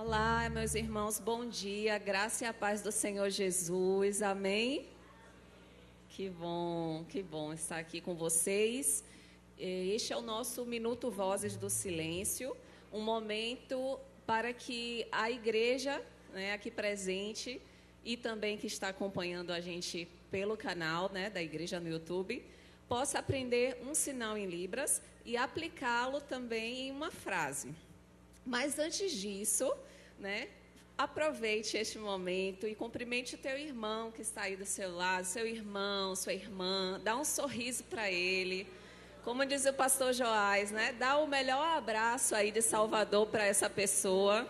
Olá, meus irmãos, bom dia, graça e a paz do Senhor Jesus, amém? Que bom estar aqui com vocês. Este é o nosso Minuto Vozes do Silêncio, um momento para que a igreja, aqui presente e também que está acompanhando a gente pelo canal, da igreja no YouTube, possa aprender um sinal em Libras e aplicá-lo também em uma frase. Mas antes disso, aproveite este momento e cumprimente o teu irmão que está aí do seu lado, seu irmão, sua irmã, dá um sorriso para ele. Como diz o pastor Joás, dá o melhor abraço aí de Salvador para essa pessoa.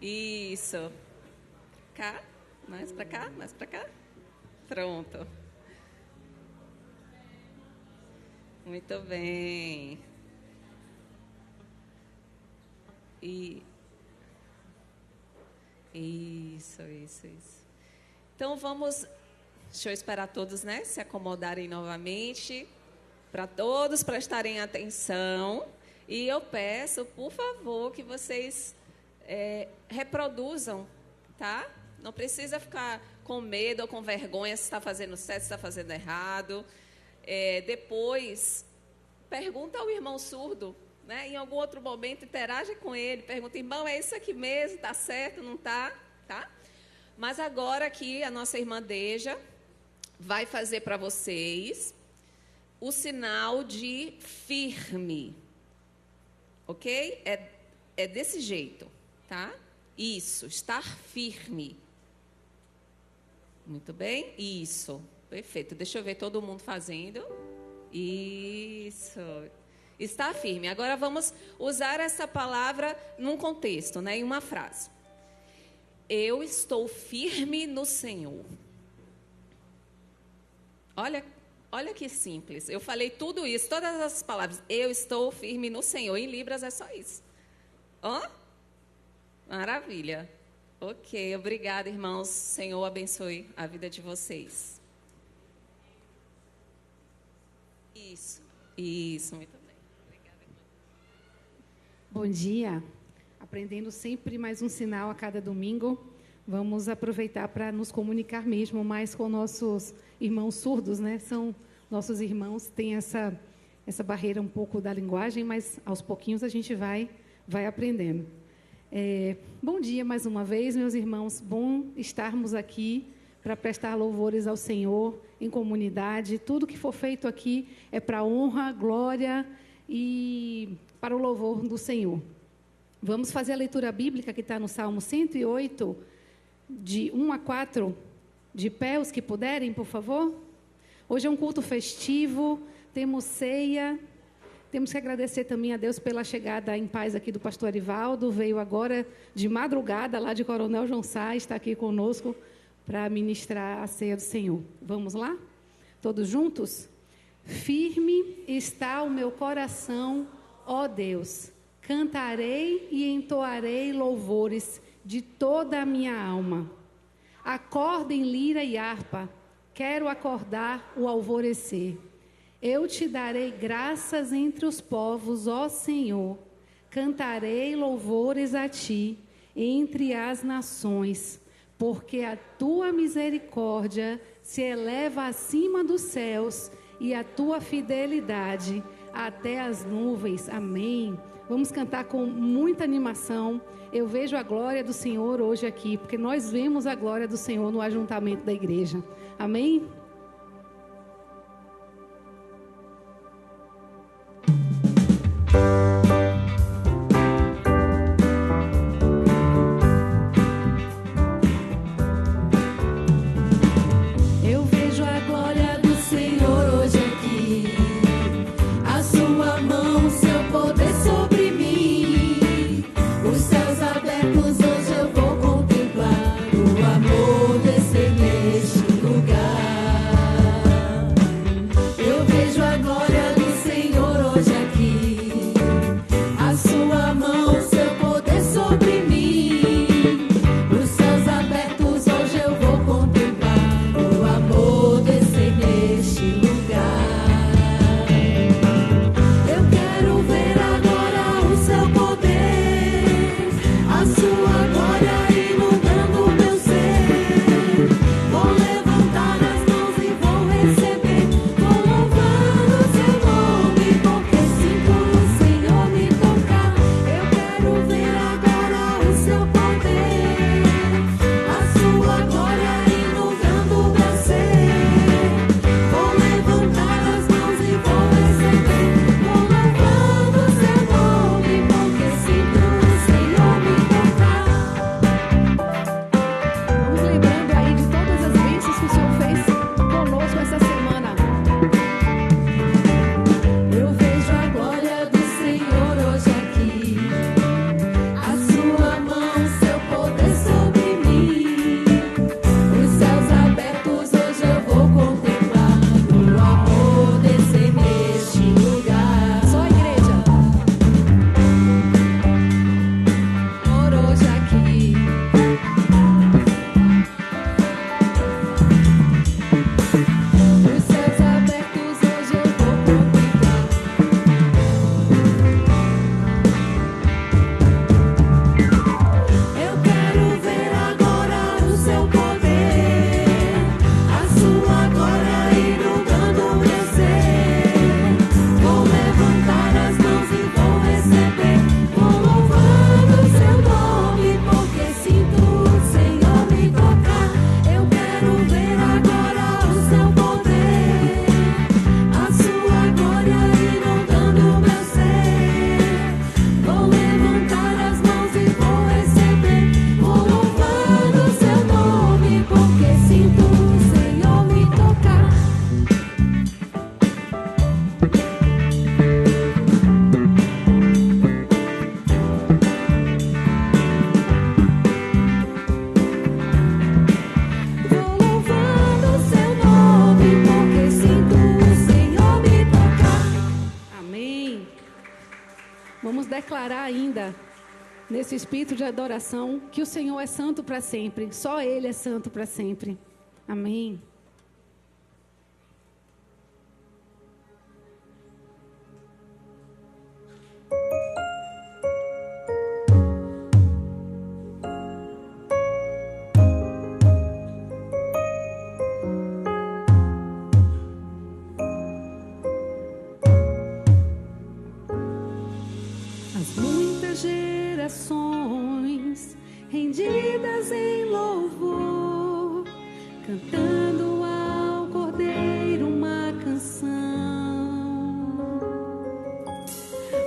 Isso. Cá, mais para cá, mais para cá. Pronto. Muito bem. Isso. Então vamos, deixa eu esperar todos, se acomodarem novamente, para todos prestarem atenção. E eu peço, por favor, que vocês reproduzam, tá? Não precisa ficar com medo ou com vergonha se está fazendo certo, se está fazendo errado. Depois, pergunta ao irmão surdo, em algum outro momento, interage com ele, pergunta, irmão, é isso aqui mesmo, está certo, não está? Tá? Mas agora aqui, a nossa irmã Deja vai fazer para vocês o sinal de firme, ok? É desse jeito, tá? Isso, estar firme. Muito bem, isso. Perfeito. Deixa eu ver todo mundo fazendo. Isso. Está firme. Agora vamos usar essa palavra num contexto, em uma frase. Eu estou firme no Senhor. Olha que simples. Eu falei tudo isso, todas essas palavras. Eu estou firme no Senhor. Em Libras é só isso. Maravilha. Ok, obrigada, irmãos. Senhor abençoe a vida de vocês. Isso, muito bem. Obrigada, irmã. Bom dia. Aprendendo sempre mais um sinal a cada domingo. Vamos aproveitar para nos comunicar mesmo mais com nossos irmãos surdos, São nossos irmãos, tem essa barreira um pouco da linguagem, mas aos pouquinhos a gente vai aprendendo. Bom dia mais uma vez, meus irmãos. Bom estarmos aqui para prestar louvores ao Senhor em comunidade. Tudo que for feito aqui é para honra, glória e para o louvor do Senhor. Vamos fazer a leitura bíblica que está no Salmo 108, de 1 a 4, de pé, os que puderem, por favor. Hoje é um culto festivo, temos ceia. Temos que agradecer também a Deus pela chegada em paz aqui do pastor Arivaldo. Veio agora de madrugada lá de Coronel João Sá, está aqui conosco para ministrar a ceia do Senhor. Vamos lá? Todos juntos? Firme está o meu coração, ó Deus. Cantarei e entoarei louvores de toda a minha alma. Acordem lira e harpa, quero acordar o alvorecer. Eu te darei graças entre os povos, ó Senhor. Cantarei louvores a ti entre as nações, porque a tua misericórdia se eleva acima dos céus e a tua fidelidade até as nuvens. Amém. Vamos cantar com muita animação. Eu vejo a glória do Senhor hoje aqui, porque nós vemos a glória do Senhor no ajuntamento da igreja. Amém? Abertos, hoje eu vou contemplar o amor desse neste lugar. declarar ainda, nesse espírito de adoração, que o Senhor é santo para sempre. Só Ele é santo para sempre. Amém. Gerações rendidas em louvor, cantando ao Cordeiro uma canção.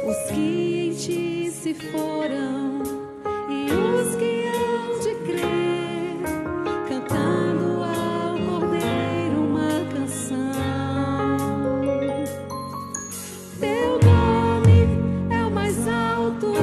Os que em ti se foram e os que hão de crer, cantando ao Cordeiro uma canção. Teu nome é o mais alto.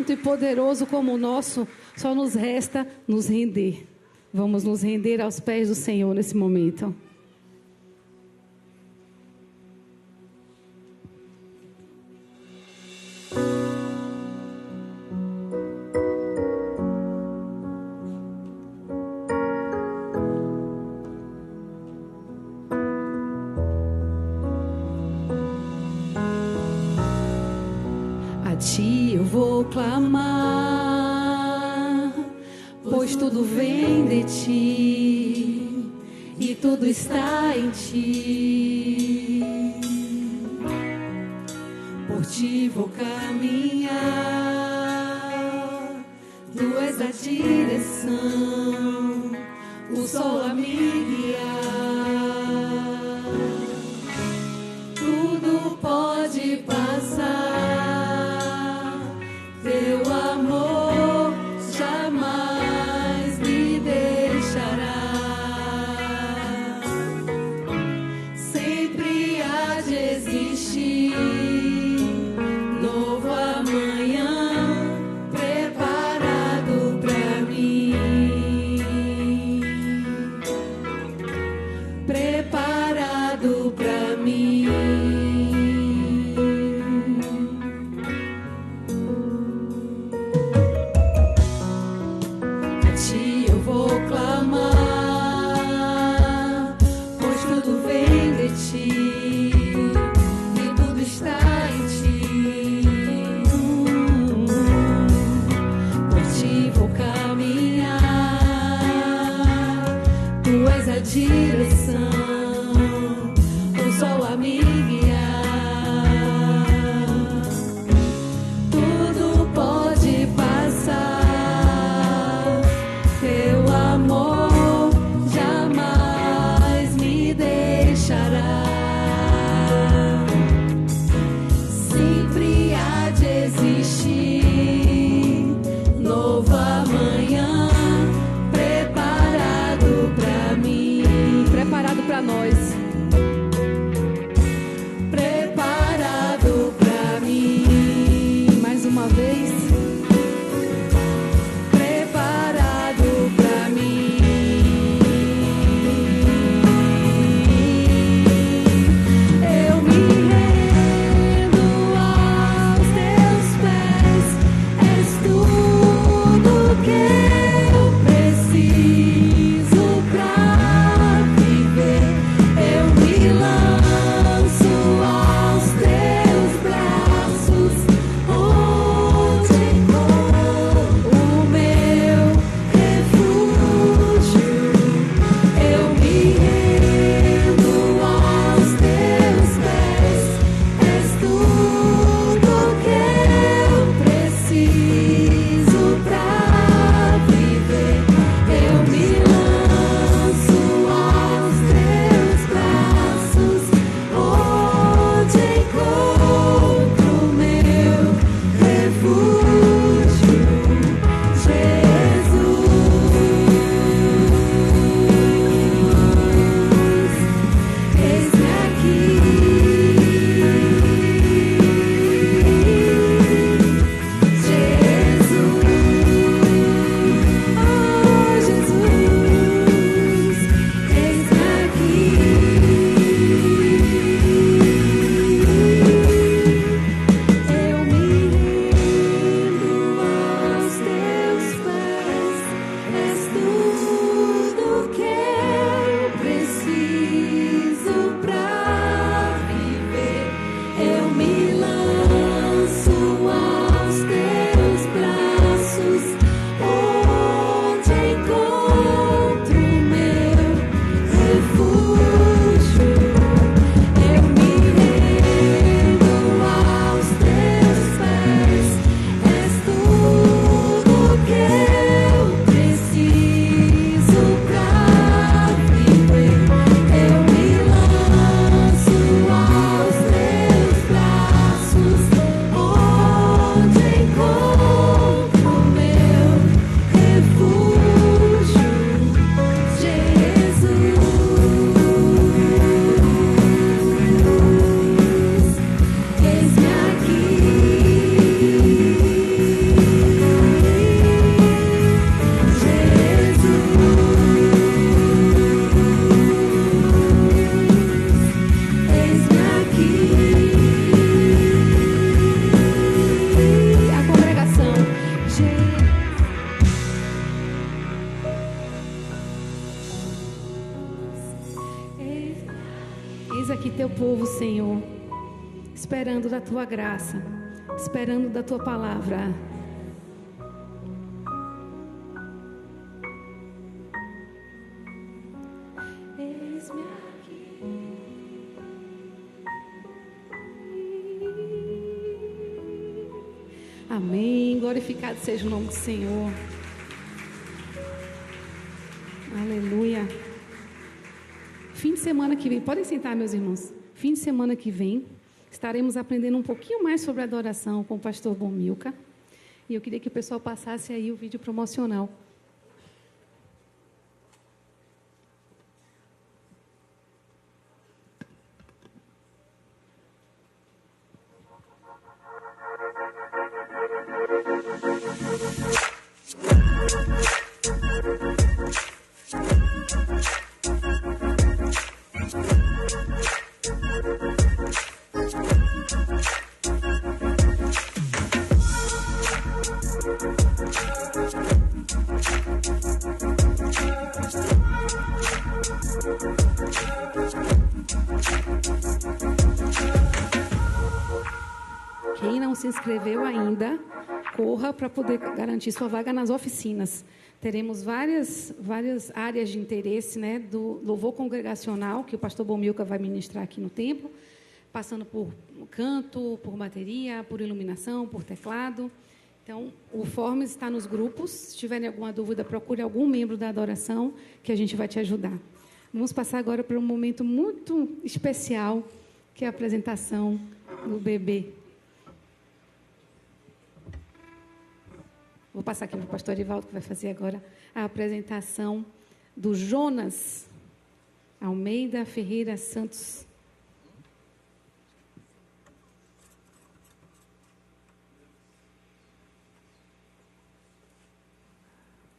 santo e poderoso como o nosso, só nos resta nos render. Vamos nos render aos pés do Senhor nesse momento. A ti eu vou clamar, pois tudo vem de ti e tudo está em ti. Por ti vou caminhar, tu és a direção, o sol a me guiar. Tudo pode passar, teu amor jamais me deixará. Sempre há de existir novo amanhã preparado pra mim. Preparado pra mim. A ti eu vou clamar, pois tudo vem de ti e tudo está em ti. Por ti vou caminhar, tu és a direção, o sol a me guiar. Tudo pode passar, teu amor jamais me deixará. Sempre há de existir novo amanhã preparado pra mim. Preparado pra Eis aqui teu povo, Senhor, esperando da tua graça, esperando da tua palavra. Eis-me aqui. Amém. Glorificado seja o nome do Senhor. Aleluia. Fim de semana que vem, podem sentar, meus irmãos. Fim de semana que vem, estaremos aprendendo um pouquinho mais sobre adoração com o pastor Bomilca. E eu queria que o pessoal passasse aí o vídeo promocional. Quem não se inscreveu ainda, corra para poder garantir sua vaga nas oficinas. Teremos várias áreas de interesse, né, do louvor congregacional, que o pastor Bomilca vai ministrar aqui no templo, passando por canto, por bateria, por iluminação, por teclado. Então, o Forms está nos grupos. Se tiverem alguma dúvida, procure algum membro da adoração, que a gente vai te ajudar. Vamos passar agora para um momento muito especial, que é a apresentação do bebê. Vou passar aqui para o pastor Arivaldo, que vai fazer agora a apresentação do Jonas Almeida Ferreira Santos.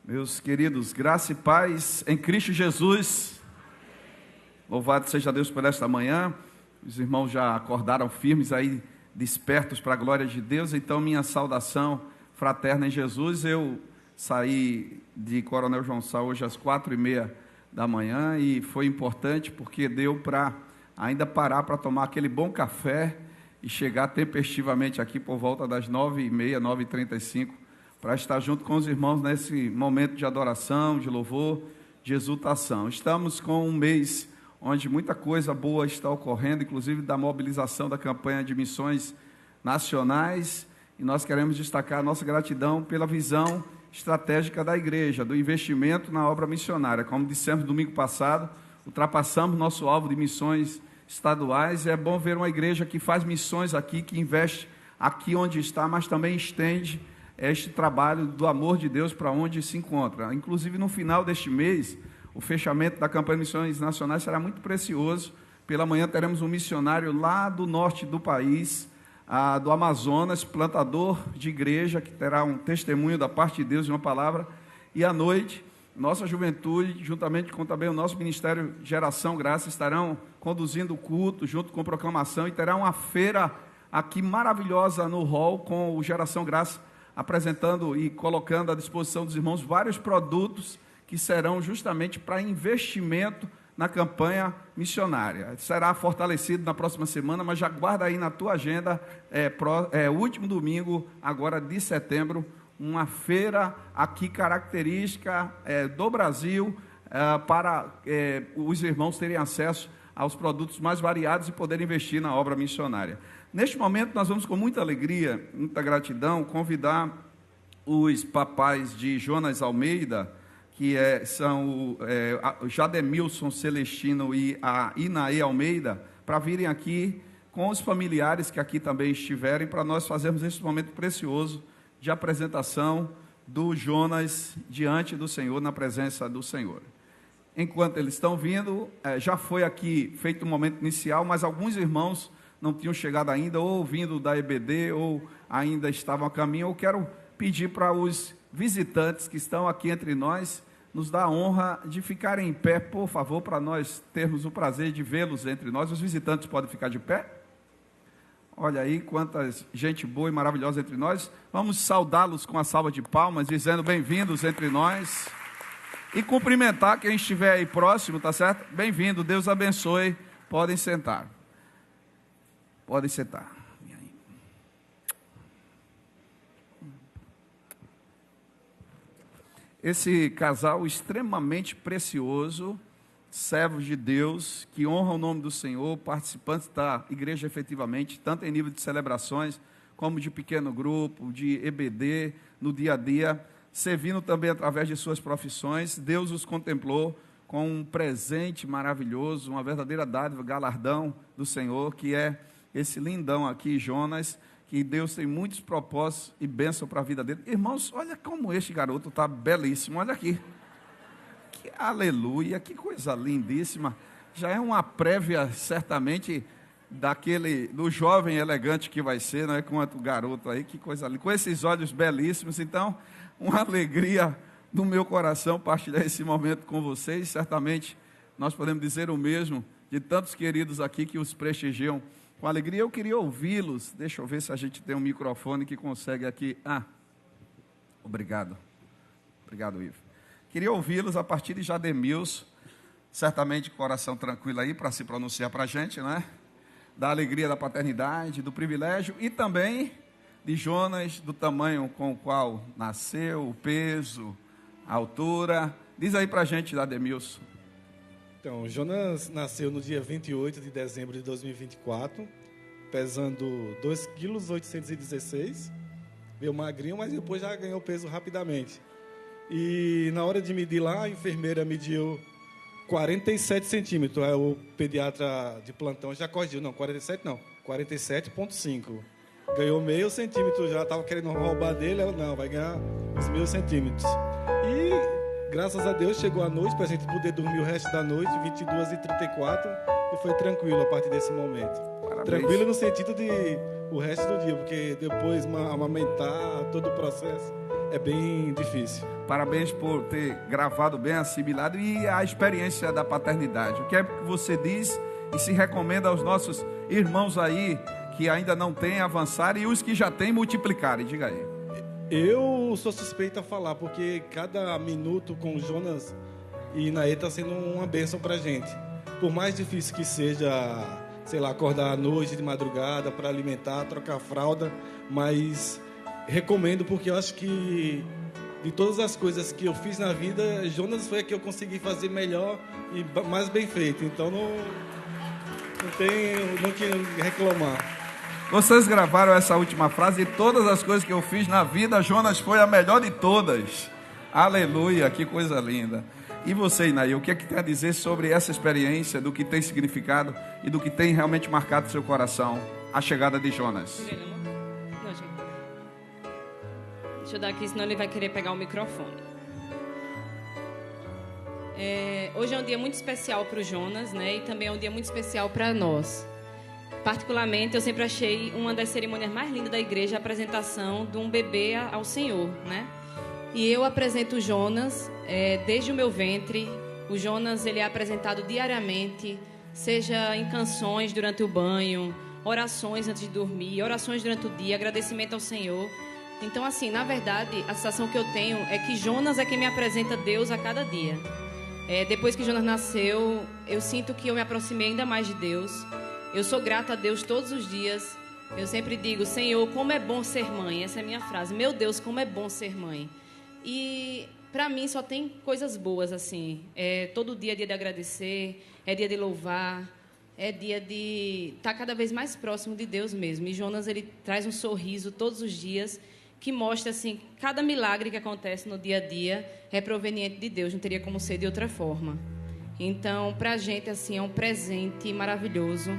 Meus queridos, graça e paz em Cristo Jesus. Louvado seja Deus por esta manhã. Os irmãos já acordaram firmes aí, despertos para a glória de Deus. Então, minha saudação fraterna em Jesus. Eu saí de Coronel João Sá hoje às 4h30 da manhã e foi importante porque deu para ainda parar para tomar aquele bom café e chegar tempestivamente aqui por volta das 9h30, 9h35, para estar junto com os irmãos nesse momento de adoração, de louvor, de exultação. Estamos com um mês onde muita coisa boa está ocorrendo, inclusive da mobilização da campanha de missões nacionais, e nós queremos destacar a nossa gratidão pela visão estratégica da igreja, do investimento na obra missionária. Como dissemos domingo passado, ultrapassamos nosso alvo de missões estaduais, e é bom ver uma igreja que faz missões aqui, que investe aqui onde está, mas também estende este trabalho do amor de Deus para onde se encontra. Inclusive, no final deste mês, o fechamento da campanha de missões nacionais será muito precioso. Pela manhã teremos um missionário lá do norte do país, do Amazonas, plantador de igreja, que terá um testemunho da parte de Deus e uma palavra. E à noite, nossa juventude, juntamente com também o nosso Ministério Geração Graça, estarão conduzindo o culto, junto com proclamação, e terá uma feira aqui maravilhosa no hall, com o Geração Graça, apresentando e colocando à disposição dos irmãos vários produtos que serão justamente para investimento na campanha missionária. Será fortalecido na próxima semana, mas já guarda aí na tua agenda, último domingo, agora de setembro, uma feira aqui característica do Brasil, para os irmãos terem acesso aos produtos mais variados e poderem investir na obra missionária. Neste momento, nós vamos com muita alegria, muita gratidão, convidar os papais de Jonas Almeida, que são o Jademilson Celestino e a Inaê Almeida, para virem aqui com os familiares que aqui também estiverem, para nós fazermos esse momento precioso de apresentação do Jonas diante do Senhor, na presença do Senhor. Enquanto eles estão vindo, já foi aqui feito um momento inicial, mas alguns irmãos não tinham chegado ainda, ou vindo da EBD, ou ainda estavam a caminho. Eu quero pedir para os visitantes que estão aqui entre nós, nos dá a honra de ficarem em pé, por favor, para nós termos o prazer de vê-los entre nós. Os visitantes podem ficar de pé? Olha aí, quanta gente boa e maravilhosa entre nós. Vamos saudá-los com a salva de palmas, dizendo bem-vindos entre nós. E cumprimentar quem estiver aí próximo, tá certo? Bem-vindo, Deus abençoe Podem sentar. Podem sentar. Esse casal extremamente precioso, servos de Deus, que honram o nome do Senhor, participantes da igreja efetivamente, tanto em nível de celebrações, como de pequeno grupo, de EBD, no dia a dia, servindo também através de suas profissões. Deus os contemplou com um presente maravilhoso, uma verdadeira dádiva, galardão do Senhor, que é esse lindão aqui, Jonas, que Deus tem muitos propósitos e bênção para a vida dele. Irmãos, olha como este garoto está belíssimo, olha aqui. Que aleluia, que coisa lindíssima. Já é uma prévia, certamente, do jovem elegante que vai ser, não é? Quanto o garoto aí, que coisa linda. Com esses olhos belíssimos, então, uma alegria no meu coração partilhar esse momento com vocês. Certamente, nós podemos dizer o mesmo de tantos queridos aqui que os prestigiam com alegria. Eu queria ouvi-los. Deixa eu ver se a gente tem um microfone que consegue aqui. Obrigado. Obrigado, Ivo. Queria ouvi-los a partir de Jademilson, certamente coração tranquilo aí para se pronunciar para a gente, né? Da alegria da paternidade, do privilégio e também de Jonas, do tamanho com o qual nasceu, o peso, a altura. Diz aí para a gente, Jademilson. Então, Jonas nasceu no dia 28 de dezembro de 2024, pesando 2,816 kg, meio magrinho, mas depois já ganhou peso rapidamente. E na hora de medir lá, a enfermeira mediu 47 centímetros. Aí o pediatra de plantão já corrigiu, 47,5. Ganhou meio centímetro, já estava querendo roubar dele, não, vai ganhar os meio centímetros. E graças a Deus chegou a noite para a gente poder dormir o resto da noite, 22h34, e foi tranquilo a partir desse momento. Parabéns. Tranquilo no sentido de o resto do dia, porque depois amamentar, todo o processo é bem difícil. Parabéns por ter gravado bem, assimilado, e a experiência da paternidade. O que é que você diz e se recomenda aos nossos irmãos aí que ainda não têm avançar e os que já têm multiplicarem? Diga aí. Eu sou suspeito a falar, porque cada minuto com o Jonas e Naê está sendo uma bênção para a gente. Por mais difícil que seja, sei lá, acordar à noite, de madrugada, para alimentar, trocar fralda, mas recomendo, porque eu acho que de todas as coisas que eu fiz na vida, Jonas foi a que eu consegui fazer melhor e mais bem feito. Então não tenho que reclamar. Vocês gravaram essa última frase: e todas as coisas que eu fiz na vida, Jonas foi a melhor de todas. Aleluia, que coisa linda. E você, Inaí, o que é que tem a dizer sobre essa experiência, do que tem significado e do que tem realmente marcado seu coração, a chegada de Jonas? Deixa eu dar aqui, senão ele vai querer pegar o microfone. Hoje é um dia muito especial para o Jonas, né? E também é um dia muito especial para nós. Particularmente, eu sempre achei uma das cerimônias mais lindas da igreja a apresentação de um bebê ao Senhor, né? E eu apresento o Jonas desde o meu ventre. O Jonas, ele é apresentado diariamente, seja em canções durante o banho, orações antes de dormir, orações durante o dia, agradecimento ao Senhor. Então, assim, na verdade, a sensação que eu tenho é que Jonas é quem me apresenta Deus a cada dia. Depois que Jonas nasceu, eu sinto que eu me aproximei ainda mais de Deus. Eu sou grata a Deus todos os dias. Eu sempre digo: Senhor, como é bom ser mãe. Essa é a minha frase. Meu Deus, como é bom ser mãe. E para mim só tem coisas boas, assim. Todo dia é dia de agradecer, é dia de louvar, é dia de estar cada vez mais próximo de Deus mesmo. E Jonas, ele traz um sorriso todos os dias que mostra, assim, cada milagre que acontece no dia a dia é proveniente de Deus. Não teria como ser de outra forma. Então, para a gente, assim, é um presente maravilhoso.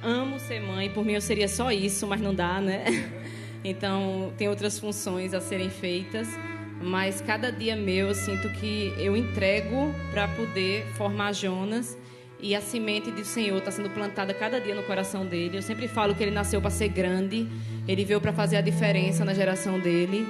Amo ser mãe. Por mim, eu seria só isso, mas não dá, né? Então, tem outras funções a serem feitas. Mas cada dia meu, eu sinto que eu entrego para poder formar Jonas. E a semente do Senhor está sendo plantada cada dia no coração dele. Eu sempre falo que ele nasceu para ser grande. Ele veio para fazer a diferença na geração dele.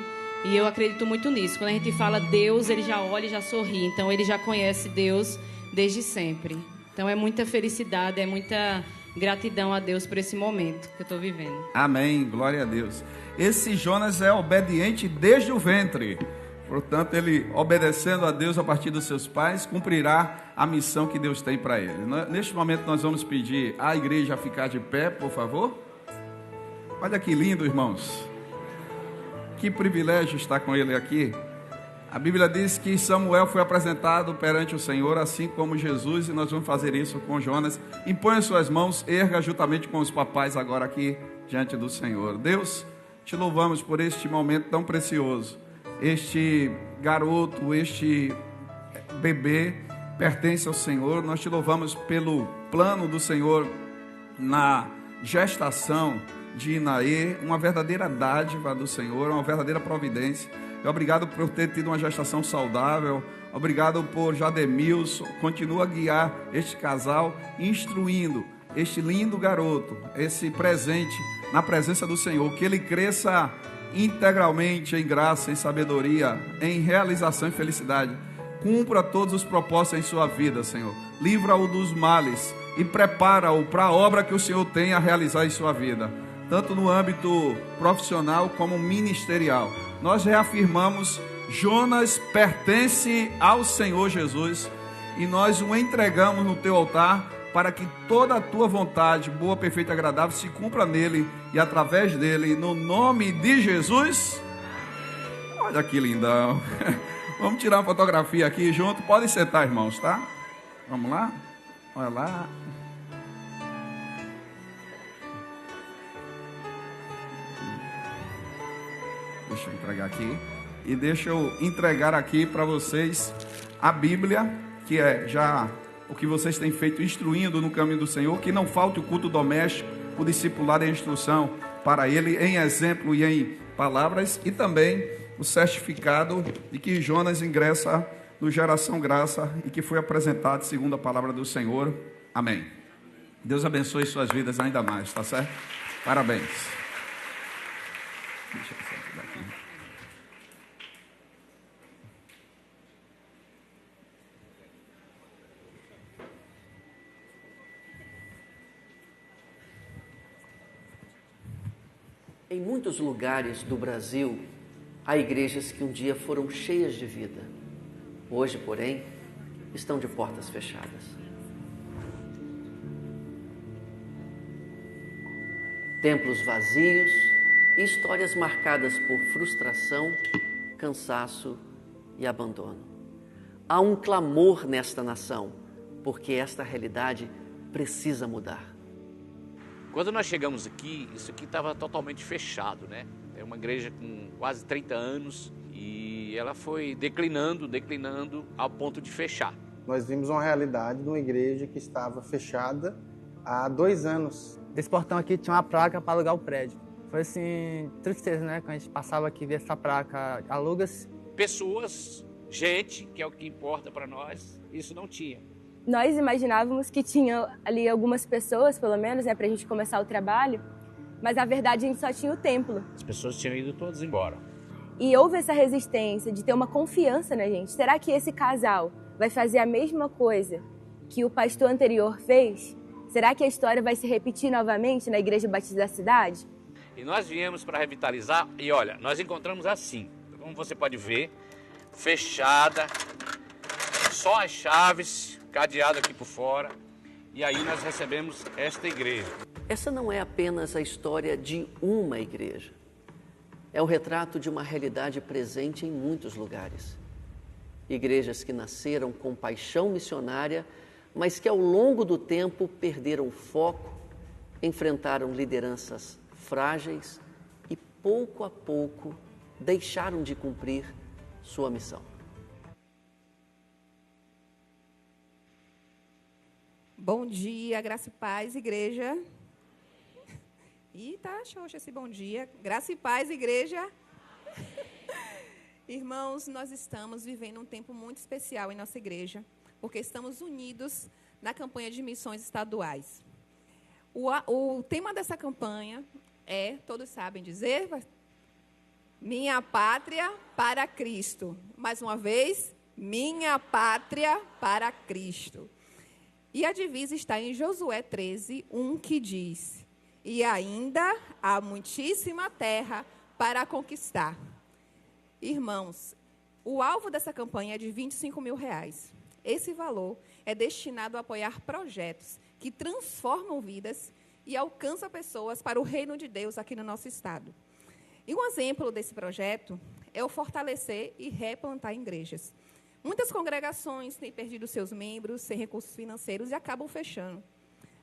E eu acredito muito nisso. Quando a gente fala Deus, ele já olha e já sorri. Então, ele já conhece Deus desde sempre. Então, é muita felicidade, é muita gratidão a Deus por esse momento que eu estou vivendo. Amém, glória a Deus. Esse Jonas é obediente desde o ventre. Portanto, ele, obedecendo a Deus a partir dos seus pais, cumprirá a missão que Deus tem para ele. Neste momento, nós vamos pedir à igreja a ficar de pé, por favor. Olha que lindo, irmãos. Que privilégio estar com ele aqui. A Bíblia diz que Samuel foi apresentado perante o Senhor, assim como Jesus, e nós vamos fazer isso com Jonas. Imponha suas mãos, erga juntamente com os papais agora aqui diante do Senhor. Deus, te louvamos por este momento tão precioso. Este garoto, este bebê pertence ao Senhor. Nós te louvamos pelo plano do Senhor na gestação de Inaê, uma verdadeira dádiva do Senhor, uma verdadeira providência. Obrigado por ter tido uma gestação saudável. Obrigado por Jademilson. Continua a guiar este casal, instruindo este lindo garoto, esse presente na presença do Senhor. Que ele cresça integralmente em graça, em sabedoria, em realização e felicidade. Cumpra todos os propósitos em sua vida, Senhor. Livra-o dos males e prepara-o para a obra que o Senhor tem a realizar em sua vida, tanto no âmbito profissional como ministerial. Nós reafirmamos: Jonas pertence ao Senhor Jesus, e nós o entregamos no teu altar, para que toda a tua vontade, boa, perfeita e agradável, se cumpra nele e através dele, no nome de Jesus. Olha que lindão. Vamos tirar uma fotografia aqui junto. Podem sentar, irmãos, tá? Vamos lá? Olha lá. Deixa eu entregar aqui. E deixa eu entregar aqui para vocês a Bíblia, que é já o que vocês têm feito, instruindo no caminho do Senhor. Que não falte o culto doméstico, o discipulado e a instrução para ele, em exemplo e em palavras. E também o certificado de que Jonas ingressa no Geração Graça e que foi apresentado segundo a palavra do Senhor. Amém. Deus abençoe suas vidas ainda mais, tá certo? Parabéns. Deixa eu sair daqui. Em muitos lugares do Brasil, há igrejas que um dia foram cheias de vida. Hoje, porém, estão de portas fechadas. Templos vazios e histórias marcadas por frustração, cansaço e abandono. Há um clamor nesta nação, porque esta realidade precisa mudar. Quando nós chegamos aqui, isso aqui estava totalmente fechado, né? É uma igreja com quase 30 anos e ela foi declinando ao ponto de fechar. Nós vimos uma realidade de uma igreja que estava fechada há 2 anos. Desse portão aqui tinha uma placa para alugar o prédio. Foi assim, tristeza, né? Quando a gente passava aqui e via essa placa, aluga-se. Pessoas, gente, que é o que importa para nós, isso não tinha. Nós imaginávamos que tinha ali algumas pessoas, pelo menos, né, para a gente começar o trabalho, mas na verdade a gente só tinha o templo. As pessoas tinham ido todas embora. E houve essa resistência de ter uma confiança na gente. Será que esse casal vai fazer a mesma coisa que o pastor anterior fez? Será que a história vai se repetir novamente na Igreja Batista da cidade? E nós viemos para revitalizar e olha, nós encontramos assim, como você pode ver, fechada, só as chaves, cadeado aqui por fora, e aí nós recebemos esta igreja. Essa não é apenas a história de uma igreja. É o retrato de uma realidade presente em muitos lugares. Igrejas que nasceram com paixão missionária, mas que ao longo do tempo perderam foco, enfrentaram lideranças frágeis e pouco a pouco deixaram de cumprir sua missão. Bom dia, graça e paz, igreja. Ih, tá xoxa esse bom dia. Graça e paz, igreja. Irmãos, nós estamos vivendo um tempo muito especial em nossa igreja, porque estamos unidos na campanha de missões estaduais. O tema dessa campanha é, todos sabem dizer, Minha Pátria para Cristo. Mais uma vez, Minha Pátria para Cristo. E a divisa está em Josué 13, 1, que diz: E ainda há muitíssima terra para conquistar. Irmãos, O alvo dessa campanha é de R$25 mil. Esse valor é destinado a apoiar projetos que transformam vidas e alcançam pessoas para o reino de Deus aqui no nosso estado. E um exemplo desse projeto é o fortalecer e replantar igrejas. Muitas congregações têm perdido seus membros, sem recursos financeiros, e acabam fechando.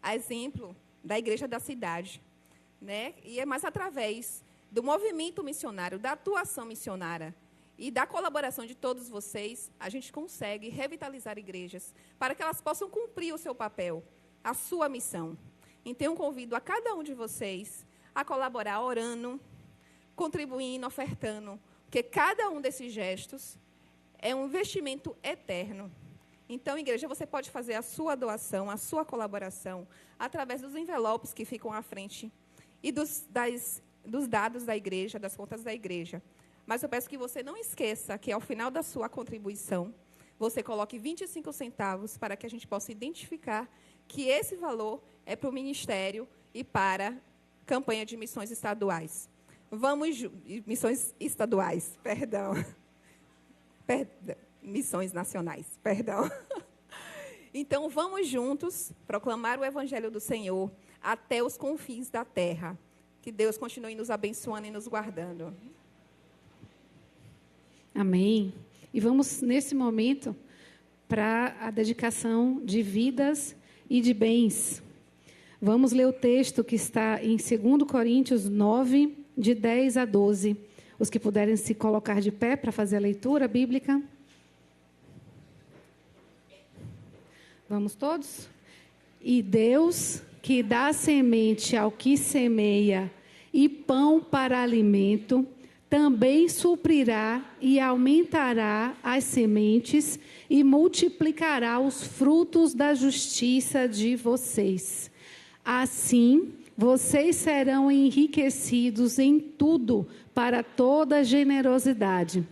A exemplo da igreja da cidade, né? E é mais através do movimento missionário, da atuação missionária e da colaboração de todos vocês, a gente consegue revitalizar igrejas para que elas possam cumprir o seu papel, a sua missão. Então, eu convido a cada um de vocês a colaborar orando, contribuindo, ofertando, porque cada um desses gestos é um investimento eterno. Então, igreja, você pode fazer a sua doação, a sua colaboração, através dos envelopes que ficam à frente e dos dados da igreja, das contas da igreja. Mas eu peço que você não esqueça que, ao final da sua contribuição, você coloque 25 centavos para que a gente possa identificar que esse valor é para o ministério e para a campanha de missões estaduais. Missões estaduais, perdão. Missões nacionais, perdão. Então, vamos juntos proclamar o Evangelho do Senhor até os confins da terra. Que Deus continue nos abençoando e nos guardando. Amém. E vamos, nesse momento, para a dedicação de vidas e de bens. Vamos ler o texto que está em 2 Coríntios 9, de 10 a 12. Os que puderem se colocar de pé para fazer a leitura bíblica. Vamos todos? E Deus, que dá semente ao que semeia e pão para alimento, também suprirá e aumentará as sementes e multiplicará os frutos da justiça de vocês. Assim, vocês serão enriquecidos em tudo para toda generosidade,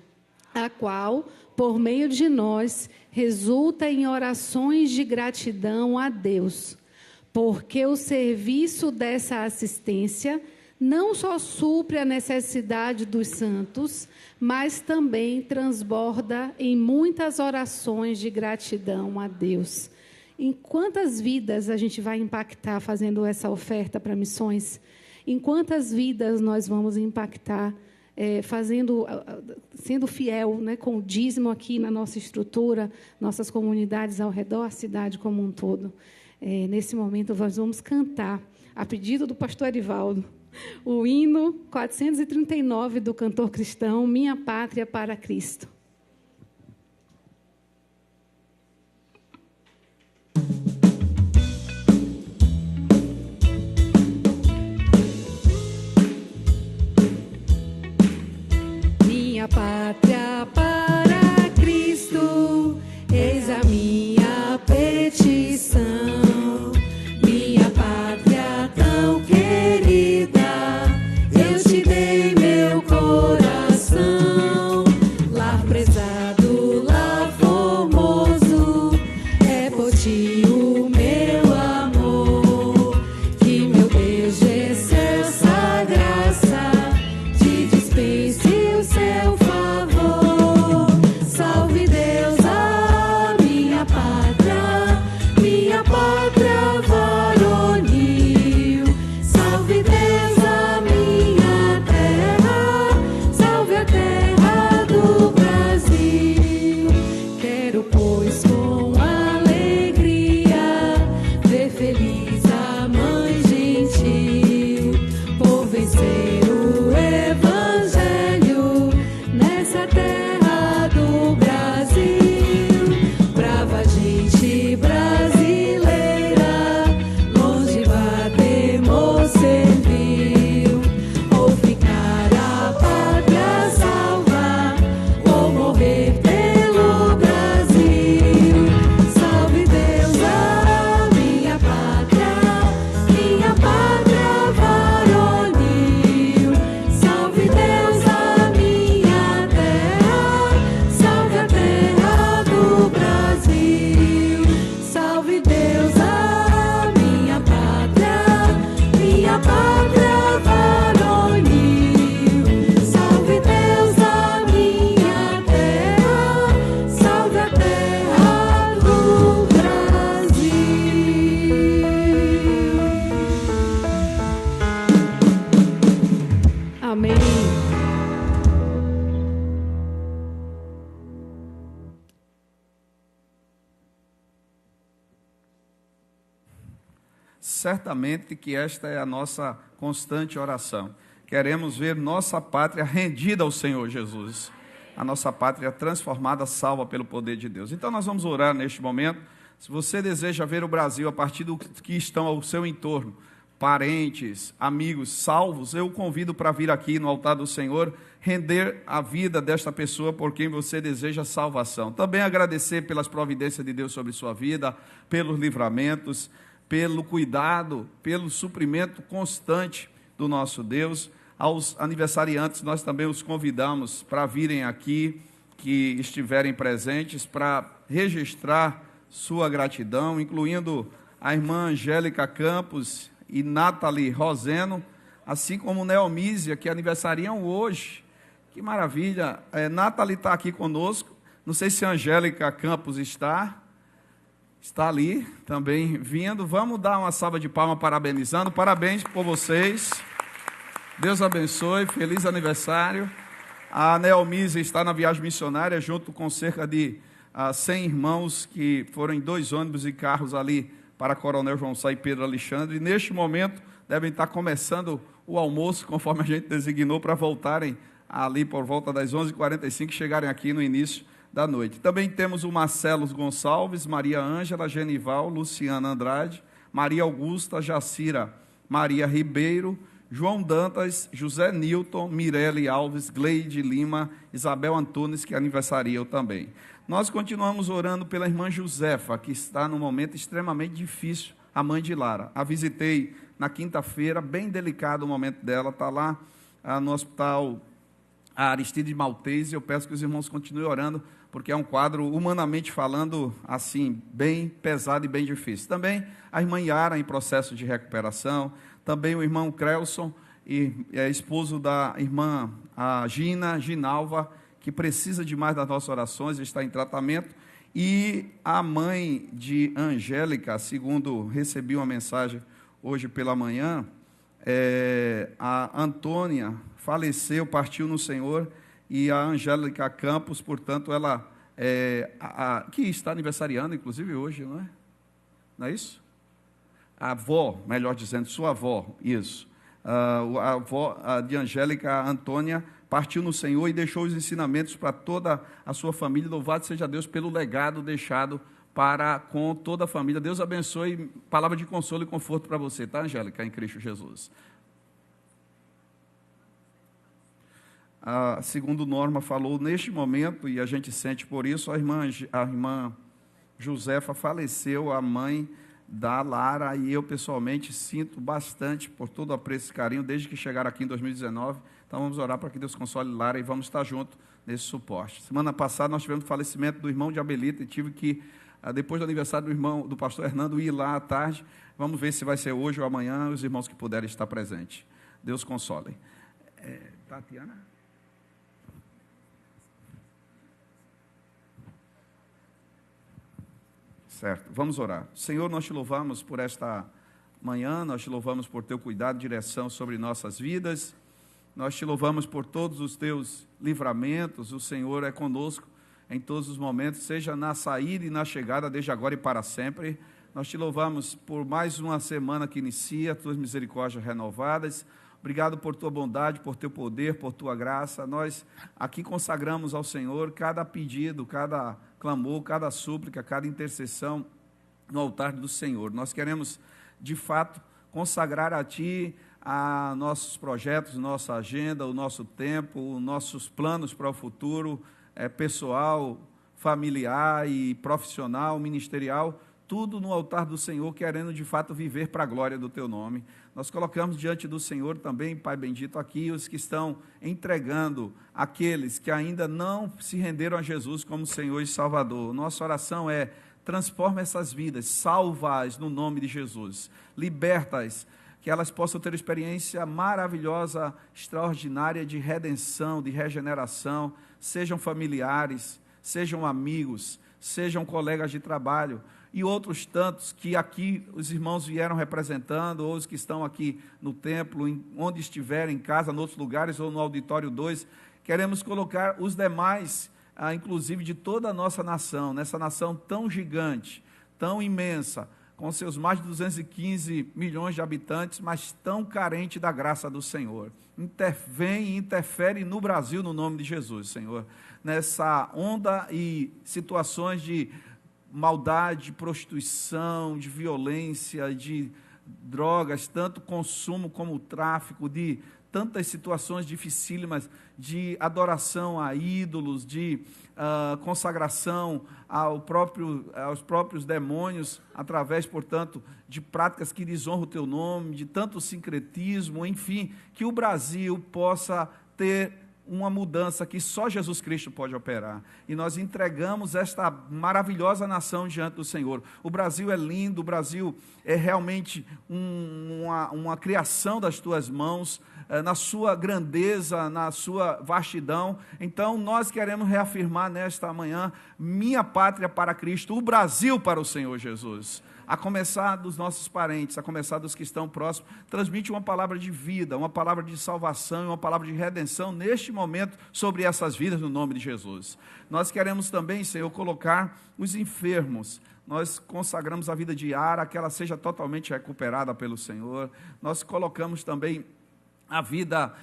a qual, por meio de nós, resulta em orações de gratidão a Deus, porque o serviço dessa assistência não só supre a necessidade dos santos, mas também transborda em muitas orações de gratidão a Deus. Em quantas vidas a gente vai impactar fazendo essa oferta para missões? Em quantas vidas nós vamos impactar sendo fiel, né, com o dízimo aqui na nossa estrutura, nossas comunidades ao redor, a cidade como um todo? Nesse momento, nós vamos cantar, a pedido do pastor Arivaldo, o hino 439 do cantor cristão, Minha Pátria para Cristo. Minha pátria para Cristo, eis a minha petição. Minha pátria tão querida, eu te dei meu coração. Lar certamente que esta é a nossa constante oração. Queremos ver nossa pátria rendida ao Senhor Jesus, a nossa pátria transformada, salva pelo poder de Deus. Então nós vamos orar neste momento. Se você deseja ver o Brasil a partir do que estão ao seu entorno, parentes, amigos salvos, eu o convido para vir aqui no altar do Senhor, render a vida desta pessoa por quem você deseja salvação. Também agradecer pelas providências de Deus sobre sua vida, pelos livramentos, pelo cuidado, pelo suprimento constante do nosso Deus. Aos aniversariantes, nós também os convidamos para virem aqui, que estiverem presentes, para registrar sua gratidão, incluindo a irmã Angélica Campos e Nathalie Roseno, assim como Neomísia, que aniversariam hoje. Que maravilha! Nathalie está aqui conosco, não sei se a Angélica Campos está ali também vindo. Vamos dar uma salva de palmas parabenizando, parabéns por vocês, Deus abençoe, feliz aniversário. A Neomísia está na viagem missionária, junto com cerca de 100 irmãos, que foram em 2 ônibus e carros ali para Coronel João Sá e Pedro Alexandre, e neste momento devem estar começando o almoço, conforme a gente designou, para voltarem ali por volta das 11h45 e chegarem aqui no início da noite. Também temos o Marcelo Gonçalves, Maria Ângela, Genival, Luciana Andrade, Maria Augusta, Jacira Maria Ribeiro, João Dantas, José Nilton, Mirelle Alves, Gleide Lima, Isabel Antunes, que aniversariam também. Nós continuamos orando pela irmã Josefa, que está num momento extremamente difícil, a mãe de Lara. A visitei na quinta-feira, bem delicado o momento dela, está lá no hospital Aristide Maltese. Eu peço que os irmãos continuem orando, porque é um quadro, humanamente falando, assim, bem pesado e bem difícil. Também a irmã Yara, em processo de recuperação, também o irmão Crelson, esposo da irmã Ginalva, que precisa de mais das nossas orações, está em tratamento, e a mãe de Angélica, segundo recebi uma mensagem hoje pela manhã, a Antônia faleceu, partiu no Senhor, e a Angélica Campos, portanto, ela que está aniversariando, inclusive hoje, não é? Não é isso? A avó, melhor dizendo, sua avó, isso. A avó de Angélica, Antônia, partiu no Senhor e deixou os ensinamentos para toda a sua família. Louvado seja Deus pelo legado deixado com toda a família. Deus abençoe, palavra de consolo e conforto para você, tá, Angélica, em Cristo Jesus. Segundo Norma falou, neste momento, e a gente sente por isso, a irmã Josefa faleceu, a mãe da Lara, e eu pessoalmente sinto bastante por todo o apreço e carinho, desde que chegaram aqui em 2019. Então vamos orar para que Deus console Lara e vamos estar juntos nesse suporte. Semana passada nós tivemos o falecimento do irmão de Abelita e tive que, depois do aniversário do pastor Hernando, ir lá à tarde. Vamos ver se vai ser hoje ou amanhã, os irmãos que puderem estar presentes. Deus console. Tatiana? Certo, vamos orar. Senhor, nós te louvamos por esta manhã, nós te louvamos por teu cuidado e direção sobre nossas vidas, nós te louvamos por todos os teus livramentos. O Senhor é conosco em todos os momentos, seja na saída e na chegada, desde agora e para sempre. Nós te louvamos por mais uma semana que inicia, tuas misericórdias renovadas. Obrigado por tua bondade, por teu poder, por tua graça. Nós aqui consagramos ao Senhor cada pedido, cada clamor, cada súplica, cada intercessão no altar do Senhor. Nós queremos, de fato, consagrar a Ti a nossos projetos, nossa agenda, o nosso tempo, os nossos planos para o futuro, pessoal, familiar e profissional, ministerial, tudo no altar do Senhor, querendo de fato viver para a glória do Teu nome. Nós colocamos diante do Senhor também, Pai bendito, aqui os que estão entregando aqueles que ainda não se renderam a Jesus como Senhor e Salvador. Nossa oração é: transforma essas vidas, salva-as no nome de Jesus, liberta-as, que elas possam ter experiência maravilhosa, extraordinária de redenção, de regeneração, sejam familiares, sejam amigos, sejam colegas de trabalho, e outros tantos que aqui os irmãos vieram representando, ou os que estão aqui no templo, onde estiverem, em casa, em outros lugares, ou no auditório 2, queremos colocar os demais, inclusive de toda a nossa nação, nessa nação tão gigante, tão imensa, com seus mais de 215 milhões de habitantes, mas tão carente da graça do Senhor. Intervém e interfere no Brasil, no nome de Jesus, Senhor, nessa onda e situações de maldade, de prostituição, de violência, de drogas, tanto consumo como tráfico, de tantas situações dificílimas de adoração a ídolos, de consagração aos próprios demônios, através, portanto, de práticas que desonram o teu nome, de tanto sincretismo, enfim, que o Brasil possa ter uma mudança que só Jesus Cristo pode operar. E nós entregamos esta maravilhosa nação diante do Senhor. O Brasil é lindo, o Brasil é realmente uma criação das tuas mãos, na sua grandeza, na sua vastidão. Então, nós queremos reafirmar nesta manhã, minha pátria para Cristo, o Brasil para o Senhor Jesus. A começar dos nossos parentes, a começar dos que estão próximos, transmite uma palavra de vida, uma palavra de salvação e uma palavra de redenção neste momento sobre essas vidas, no nome de Jesus. Nós queremos também, Senhor, colocar os enfermos. Nós consagramos a vida de Yara, que ela seja totalmente recuperada pelo Senhor. Nós colocamos também a vida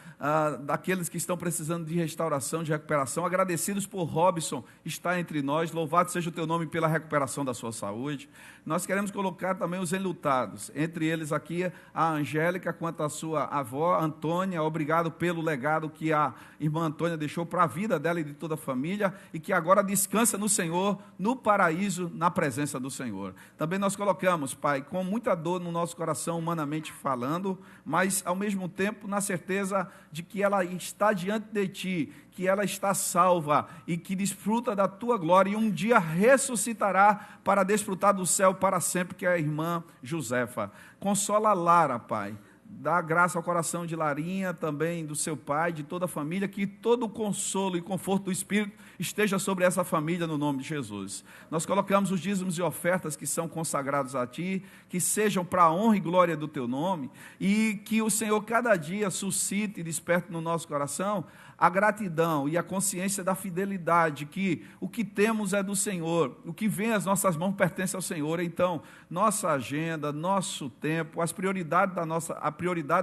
daqueles que estão precisando de restauração, de recuperação, agradecidos por Robson estar entre nós, louvado seja o teu nome pela recuperação da sua saúde. Nós queremos colocar também os enlutados, entre eles aqui a Angélica, quanto a sua avó, Antônia, obrigado pelo legado que a irmã Antônia deixou para a vida dela e de toda a família, e que agora descansa no Senhor, no paraíso, na presença do Senhor. Também nós colocamos, Pai, com muita dor no nosso coração, humanamente falando, mas ao mesmo tempo na certeza de que ela está diante de Ti, que ela está salva e que desfruta da Tua glória e um dia ressuscitará para desfrutar do céu para sempre, que é a irmã Josefa. Consola Lara, Pai. Dá graça ao coração de Larinha, também do seu pai, de toda a família, que todo o consolo e conforto do Espírito esteja sobre essa família, no nome de Jesus. Nós colocamos os dízimos e ofertas que são consagrados a Ti, que sejam para a honra e glória do Teu nome, e que o Senhor cada dia suscite e desperte no nosso coração a gratidão e a consciência da fidelidade, que o que temos é do Senhor, o que vem às nossas mãos pertence ao Senhor. Então, nossa agenda, nosso tempo, a prioridade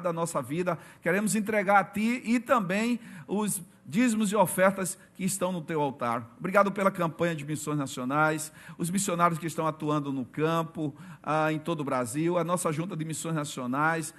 da nossa vida, queremos entregar a Ti e também os dízimos e ofertas que estão no Teu altar. Obrigado pela campanha de missões nacionais, os missionários que estão atuando no campo, em todo o Brasil, a nossa junta de missões nacionais,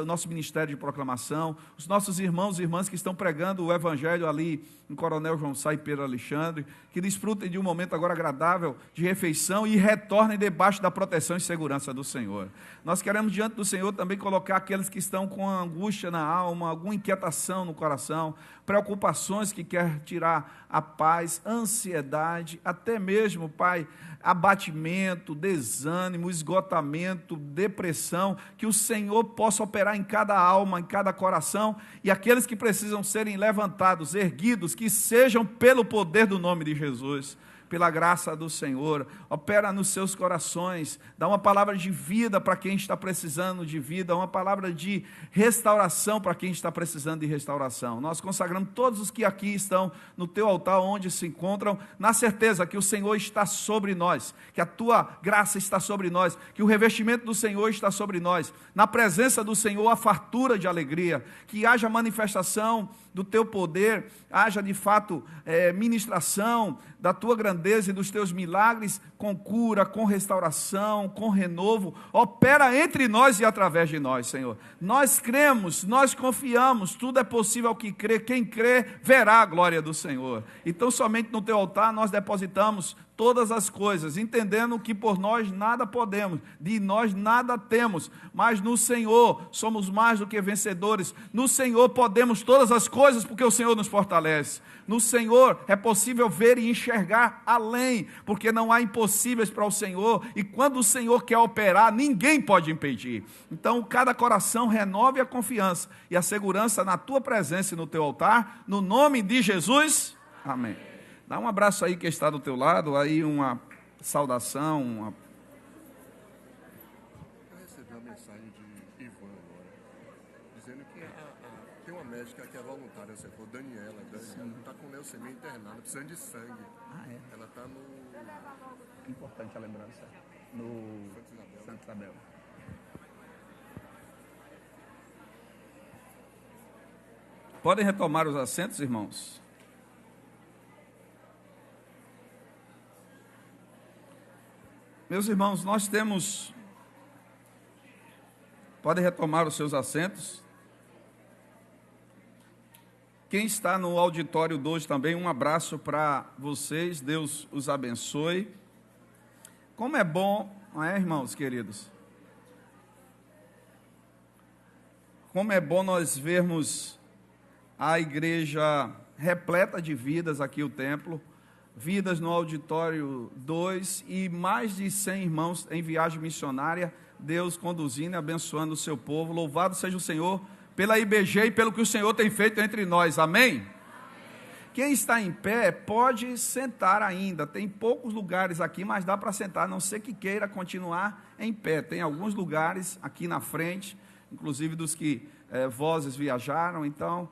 nosso ministério de proclamação, os nossos irmãos e irmãs que estão pregando o Evangelho ali em Coronel João Sá e Pedro Alexandre, que desfrutem de um momento agora agradável de refeição e retornem debaixo da proteção e segurança do Senhor. Nós queremos diante do Senhor também colocar aqueles que estão com angústia na alma, alguma inquietação no coração, preocupações que quer tirar a paz, ansiedade, até mesmo, Pai, abatimento, desânimo, esgotamento, depressão, que o Senhor possa operar em cada alma, em cada coração, e aqueles que precisam serem levantados, erguidos, que sejam pelo poder do nome de Jesus, pela graça do Senhor, opera nos seus corações, dá uma palavra de vida para quem está precisando de vida, uma palavra de restauração para quem está precisando de restauração. Nós consagramos todos os que aqui estão no Teu altar, onde se encontram, na certeza que o Senhor está sobre nós, que a Tua graça está sobre nós, que o revestimento do Senhor está sobre nós, na presença do Senhor a fartura de alegria, que haja manifestação do Teu poder, haja de fato ministração da Tua grandeza e dos Teus milagres, com cura, com restauração, com renovo, opera entre nós e através de nós, Senhor. Nós cremos, nós confiamos, tudo é possível ao que crê, quem crê verá a glória do Senhor. Então somente no Teu altar nós depositamos todas as coisas, entendendo que por nós nada podemos, de nós nada temos, mas no Senhor somos mais do que vencedores, no Senhor podemos todas as coisas, porque o Senhor nos fortalece, no Senhor é possível ver e enxergar além, porque não há impossíveis para o Senhor, e quando o Senhor quer operar, ninguém pode impedir. Então cada coração renove a confiança e a segurança na Tua presença e no Teu altar, no nome de Jesus, amém. Dá um abraço aí que está do teu lado, aí uma saudação. Eu recebi uma mensagem de Ivan agora, dizendo que tem uma médica que é voluntária, você falou, Daniela está com leucemia internada, precisando de sangue. Ah, é? Ela está no... Importante a lembrança. no Santa Isabel. Podem retomar os assentos, irmãos? Meus irmãos, nós temos... Podem retomar os seus assentos. Quem está no auditório de hoje também, um abraço para vocês, Deus os abençoe. Como é bom, não é, irmãos queridos? Como é bom nós vermos a igreja repleta de vidas aqui, o templo, vidas no auditório 2 e mais de 100 irmãos em viagem missionária, Deus conduzindo e abençoando o seu povo. Louvado seja o Senhor pela IBG e pelo que o Senhor tem feito entre nós, amém? Amém. Quem está em pé pode sentar ainda, tem poucos lugares aqui, mas dá para sentar, a não ser que queira continuar em pé. Tem alguns lugares aqui na frente, inclusive dos que vozes viajaram, então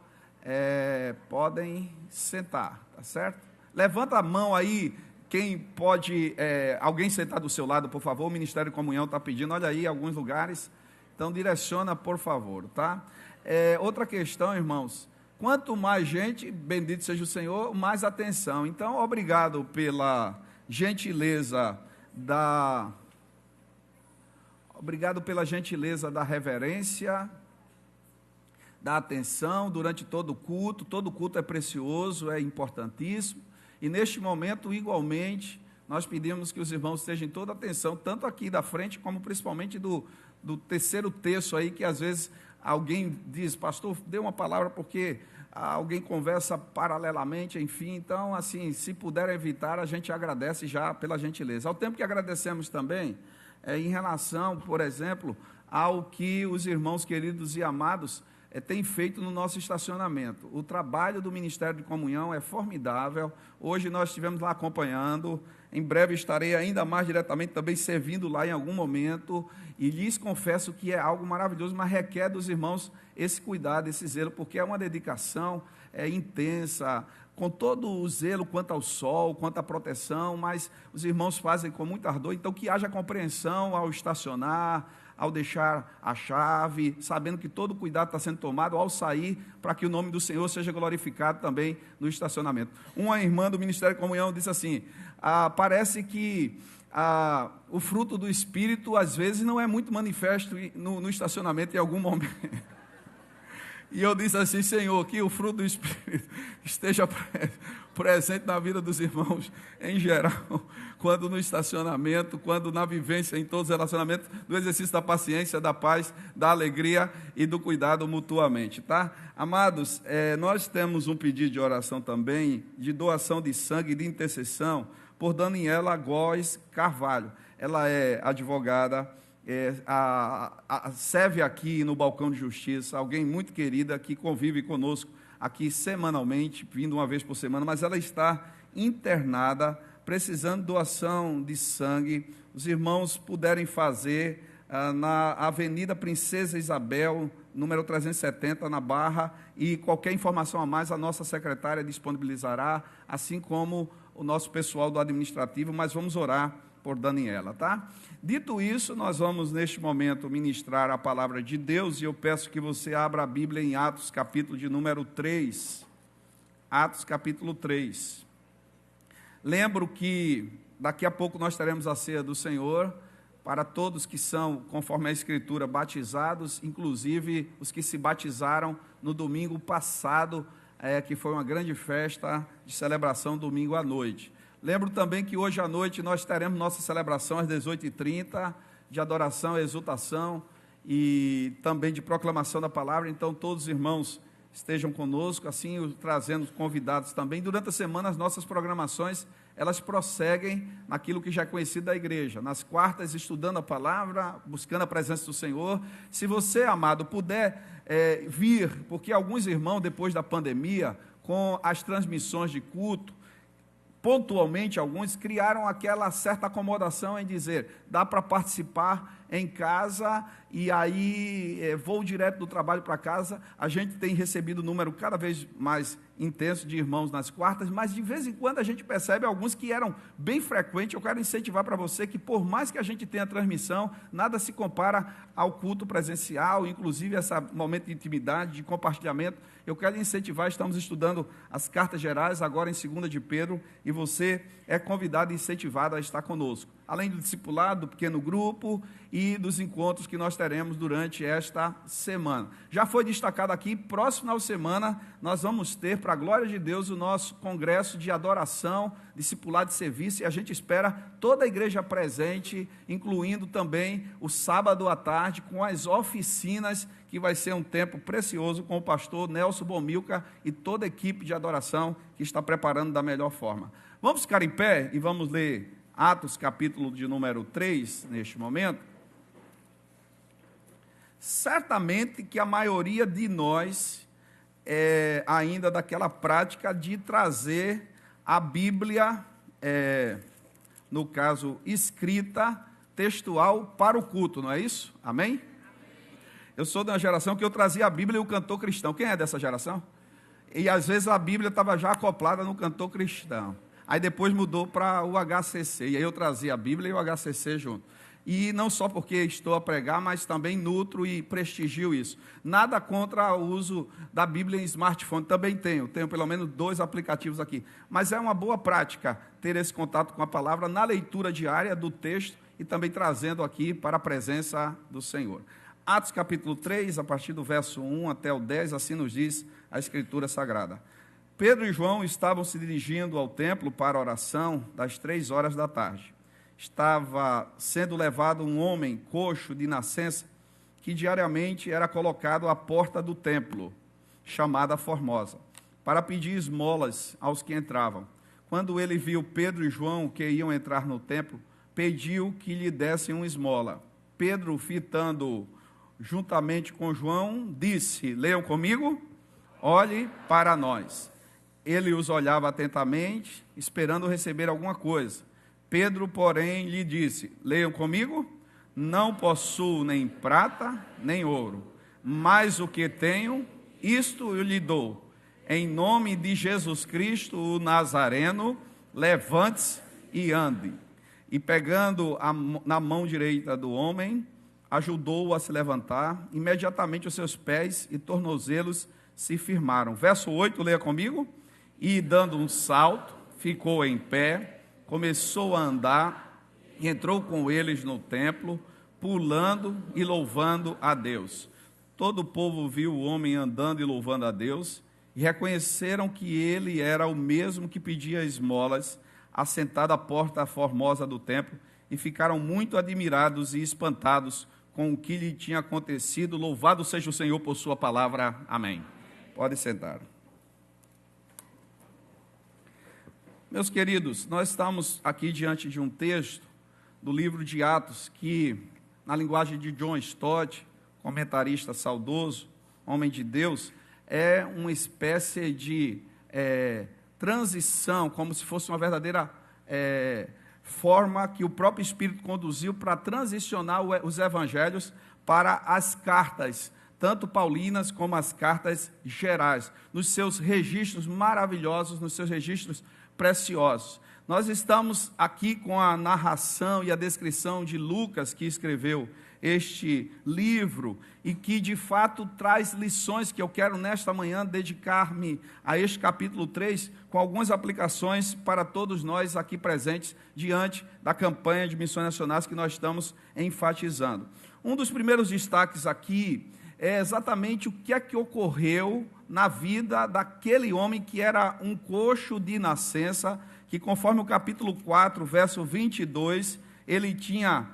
podem sentar, tá certo? Levanta a mão aí, quem pode, alguém sentar do seu lado, por favor, o Ministério de Comunhão está pedindo, olha aí alguns lugares, então direciona, por favor, tá? Outra questão, irmãos, quanto mais gente, bendito seja o Senhor, mais atenção. Então, obrigado pela gentileza da reverência, da atenção durante todo o culto é precioso, é importantíssimo, e neste momento, igualmente, nós pedimos que os irmãos estejam em toda atenção, tanto aqui da frente, como principalmente do terceiro terço aí, que às vezes alguém diz, pastor, dê uma palavra porque alguém conversa paralelamente, enfim, então, assim, se puder evitar, a gente agradece já pela gentileza. Ao tempo que agradecemos também, em relação, por exemplo, ao que os irmãos queridos e amados têm feito no nosso estacionamento. O trabalho do Ministério de Comunhão é formidável, hoje nós estivemos lá acompanhando, em breve estarei ainda mais diretamente também servindo lá em algum momento, e lhes confesso que é algo maravilhoso, mas requer dos irmãos esse cuidado, esse zelo, porque é uma dedicação intensa, com todo o zelo quanto ao sol, quanto à proteção, mas os irmãos fazem com muito ardor, então que haja compreensão ao estacionar, ao deixar a chave, sabendo que todo cuidado está sendo tomado ao sair, para que o nome do Senhor seja glorificado também no estacionamento. Uma irmã do Ministério de Comunhão disse assim, parece que o fruto do Espírito, às vezes, não é muito manifesto no estacionamento em algum momento. E eu disse assim, Senhor, que o fruto do Espírito esteja presente na vida dos irmãos em geral, quando no estacionamento, quando na vivência em todos os relacionamentos, do exercício da paciência, da paz, da alegria e do cuidado mutuamente, tá? Amados, nós temos um pedido de oração também, de doação de sangue e de intercessão, por Daniela Góes Carvalho. Ela é advogada, serve aqui no Balcão de Justiça, alguém muito querida que convive conosco aqui semanalmente, vindo uma vez por semana, mas ela está internada, precisando de doação de sangue. Os irmãos puderem fazer na Avenida Princesa Isabel, número 370, na Barra, e qualquer informação a mais a nossa secretária disponibilizará, assim como o nosso pessoal do administrativo, mas vamos orar por Daniela, tá? Dito isso, nós vamos neste momento ministrar a palavra de Deus, e eu peço que você abra a Bíblia em Atos, capítulo de número 3. Atos, capítulo 3. Lembro que daqui a pouco nós teremos a ceia do Senhor, para todos que são, conforme a Escritura, batizados, inclusive os que se batizaram no domingo passado, que foi uma grande festa de celebração domingo à noite. Lembro também que hoje à noite nós teremos nossa celebração às 18h30, de adoração e exultação, e também de proclamação da palavra, então todos os irmãos estejam conosco, assim trazendo convidados também. Durante a semana as nossas programações, elas prosseguem naquilo que já é conhecido da igreja, nas quartas estudando a palavra, buscando a presença do Senhor. Se você, amado, puder vir, porque alguns irmãos depois da pandemia, com as transmissões de culto, pontualmente alguns criaram aquela certa acomodação em dizer, dá para participar em casa, e aí vou direto do trabalho para casa. A gente tem recebido um número cada vez mais intenso de irmãos nas quartas, mas de vez em quando a gente percebe alguns que eram bem frequentes. Eu quero incentivar para você que, por mais que a gente tenha transmissão, nada se compara ao culto presencial, inclusive esse momento de intimidade, de compartilhamento. Eu quero incentivar, estamos estudando as cartas gerais, agora em 2 de Pedro, e você é convidado e incentivado a estar conosco. Além do discipulado, do pequeno grupo e dos encontros que nós teremos durante esta semana. Já foi destacado aqui, próximo à semana, nós vamos ter, para a glória de Deus, o nosso congresso de adoração, discipulado de serviço, e a gente espera toda a igreja presente, incluindo também o sábado à tarde, com as oficinas, que vai ser um tempo precioso com o pastor Nelson Bomilca e toda a equipe de adoração que está preparando da melhor forma. Vamos ficar em pé e vamos ler Atos, capítulo de número 3, neste momento. Certamente que a maioria de nós é ainda daquela prática de trazer a Bíblia, no caso, escrita, textual, para o culto, não é isso? Amém? Eu sou de uma geração que eu trazia a Bíblia e o cantor cristão. Quem é dessa geração? E às vezes a Bíblia estava já acoplada no cantor cristão. Aí depois mudou para o HCC, e aí eu trazia a Bíblia e o HCC junto. E não só porque estou a pregar, mas também nutro e prestigio isso. Nada contra o uso da Bíblia em smartphone, também tenho pelo menos 2 aplicativos aqui. Mas é uma boa prática ter esse contato com a palavra na leitura diária do texto e também trazendo aqui para a presença do Senhor. Atos capítulo 3, a partir do verso 1 até o 10, assim nos diz a Escritura Sagrada. Pedro e João estavam se dirigindo ao templo para a oração das 3 horas da tarde. Estava sendo levado um homem coxo de nascença, que diariamente era colocado à porta do templo, chamada Formosa, para pedir esmolas aos que entravam. Quando ele viu Pedro e João que iam entrar no templo, pediu que lhe dessem uma esmola. Pedro, fitando juntamente com João, disse: leiam comigo, olhe para nós. Ele os olhava atentamente, esperando receber alguma coisa. Pedro, porém, lhe disse: leiam comigo, não possuo nem prata, nem ouro, mas o que tenho, isto eu lhe dou. Em nome de Jesus Cristo, o Nazareno, levante-se e ande. E pegando na mão direita do homem, ajudou-o a se levantar. Imediatamente os seus pés e tornozelos se firmaram. Verso 8, leia comigo. E dando um salto, ficou em pé, começou a andar e entrou com eles no templo, pulando e louvando a Deus. Todo o povo viu o homem andando e louvando a Deus e reconheceram que ele era o mesmo que pedia esmolas, assentado à porta formosa do templo, e ficaram muito admirados e espantados com o que lhe tinha acontecido. Louvado seja o Senhor por sua palavra. Amém. Pode sentar. Meus queridos, nós estamos aqui diante de um texto do livro de Atos que, na linguagem de John Stott, comentarista saudoso, homem de Deus, é uma espécie de transição, como se fosse uma verdadeira forma que o próprio Espírito conduziu para transicionar os evangelhos para as cartas, tanto paulinas como as cartas gerais, nos seus registros maravilhosos, nos seus registros preciosos. Nós estamos aqui com a narração e a descrição de Lucas, que escreveu este livro e que de fato traz lições que eu quero nesta manhã dedicar-me a este capítulo 3 com algumas aplicações para todos nós aqui presentes diante da campanha de missões nacionais que nós estamos enfatizando. Um dos primeiros destaques aqui é exatamente o que é que ocorreu na vida daquele homem que era um coxo de nascença, que conforme o capítulo 4, verso 22, ele tinha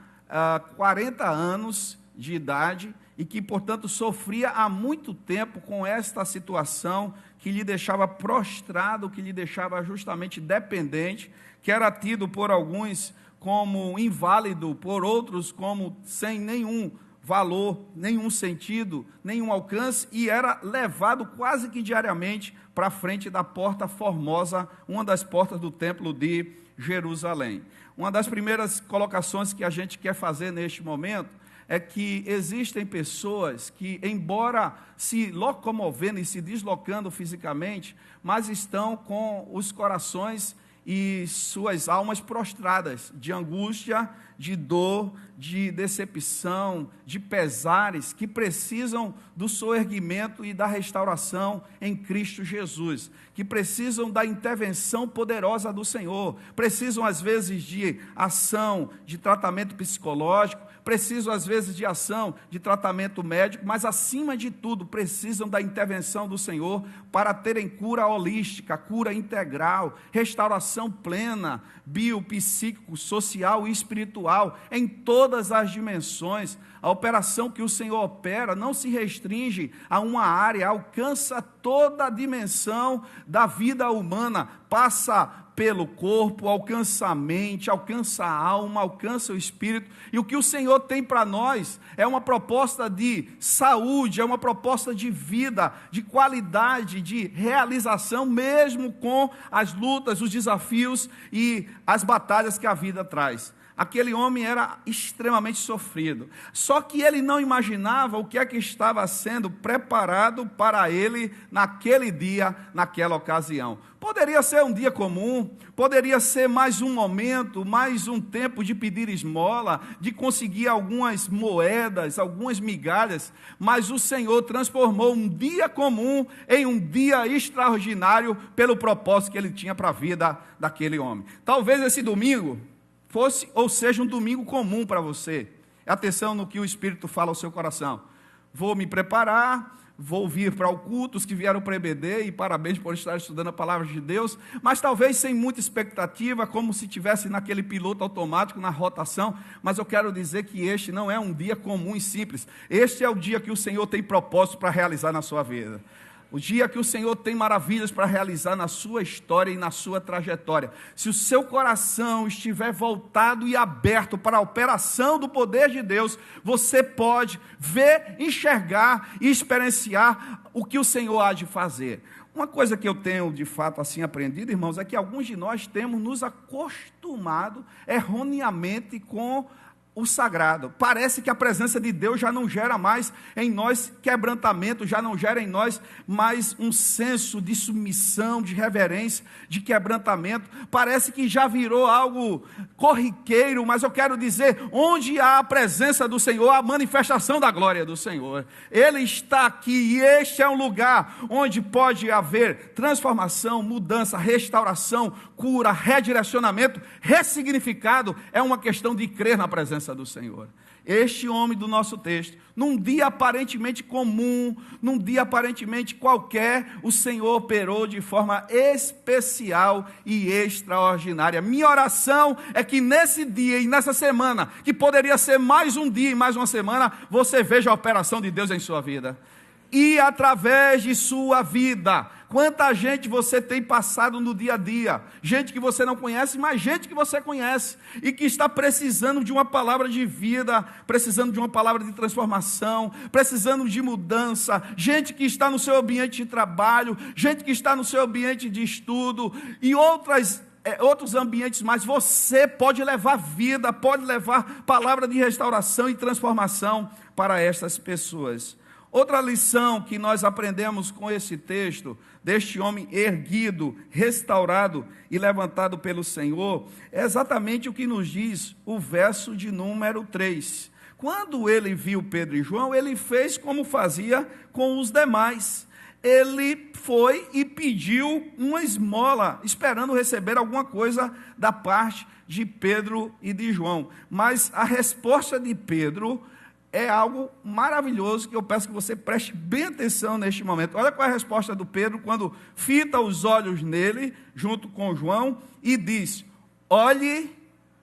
40 anos de idade e que, portanto, sofria há muito tempo com esta situação que lhe deixava prostrado, que lhe deixava justamente dependente, que era tido por alguns como inválido, por outros como sem nenhum valor, nenhum sentido, nenhum alcance, e era levado quase que diariamente para a frente da porta formosa, uma das portas do templo de Jerusalém. Uma das primeiras colocações que a gente quer fazer neste momento é que existem pessoas que, embora se locomovendo e se deslocando fisicamente, mas estão com os corações e suas almas prostradas de angústia, de dor, de decepção, de pesares, que precisam do soerguimento e da restauração em Cristo Jesus, que precisam da intervenção poderosa do Senhor, precisam às vezes de ação, de tratamento psicológico, precisam às vezes de ação, de tratamento médico, mas acima de tudo precisam da intervenção do Senhor para terem cura holística, cura integral, restauração plena, bio, psíquico, social e espiritual, em todas as dimensões. A operação que o Senhor opera não se restringe a uma área, alcança toda a dimensão da vida humana, passa pelo corpo, alcança a mente, alcança a alma, alcança o espírito, e o que o Senhor tem para nós é uma proposta de saúde, é uma proposta de vida, de qualidade, de realização, mesmo com as lutas, os desafios e as batalhas que a vida traz. Aquele homem era extremamente sofrido, só que ele não imaginava o que é que estava sendo preparado para ele naquele dia, naquela ocasião. Poderia ser um dia comum, poderia ser mais um momento, mais um tempo de pedir esmola, de conseguir algumas moedas, algumas migalhas, mas o Senhor transformou um dia comum em um dia extraordinário pelo propósito que ele tinha para a vida daquele homem. Talvez esse domingo fosse ou seja um domingo comum para você. Atenção no que o Espírito fala ao seu coração. Vou me preparar, vou vir para o culto, os que vieram para o EBD, e parabéns por estar estudando a palavra de Deus, mas talvez sem muita expectativa, como se estivesse naquele piloto automático, na rotação, mas eu quero dizer que este não é um dia comum e simples. Este é o dia que o Senhor tem propósito para realizar na sua vida. O dia que o Senhor tem maravilhas para realizar na sua história e na sua trajetória. Se o seu coração estiver voltado e aberto para a operação do poder de Deus, você pode ver, enxergar e experienciar o que o Senhor há de fazer. Uma coisa que eu tenho de fato assim aprendido, irmãos, é que alguns de nós temos nos acostumado erroneamente com o sagrado. Parece que a presença de Deus já não gera mais em nós quebrantamento, já não gera em nós mais um senso de submissão, de reverência, de quebrantamento. Parece que já virou algo corriqueiro, mas eu quero dizer, onde há a presença do Senhor, a manifestação da glória do Senhor. Ele está aqui e este é um lugar onde pode haver transformação, mudança, restauração, cura, redirecionamento, ressignificado. É uma questão de crer na presença do Senhor. Este homem do nosso texto, num dia aparentemente comum, num dia aparentemente qualquer, o Senhor operou de forma especial e extraordinária. Minha oração é que nesse dia e nessa semana, que poderia ser mais um dia e mais uma semana, você veja a operação de Deus em sua vida. E através de sua vida. Quanta gente você tem passado no dia a dia, gente que você não conhece, mas gente que você conhece, e que está precisando de uma palavra de vida, precisando de uma palavra de transformação, precisando de mudança, gente que está no seu ambiente de trabalho, gente que está no seu ambiente de estudo, e outros ambientes, mas você pode levar vida, pode levar palavra de restauração e transformação para estas pessoas. Outra lição que nós aprendemos com esse texto, deste homem erguido, restaurado e levantado pelo Senhor, é exatamente o que nos diz o verso de número 3. Quando ele viu Pedro e João, ele fez como fazia com os demais. Ele foi e pediu uma esmola, esperando receber alguma coisa da parte de Pedro e de João. Mas a resposta de Pedro é algo maravilhoso que eu peço que você preste bem atenção neste momento. Olha qual é a resposta do Pedro quando fita os olhos nele, junto com João, e diz: olhe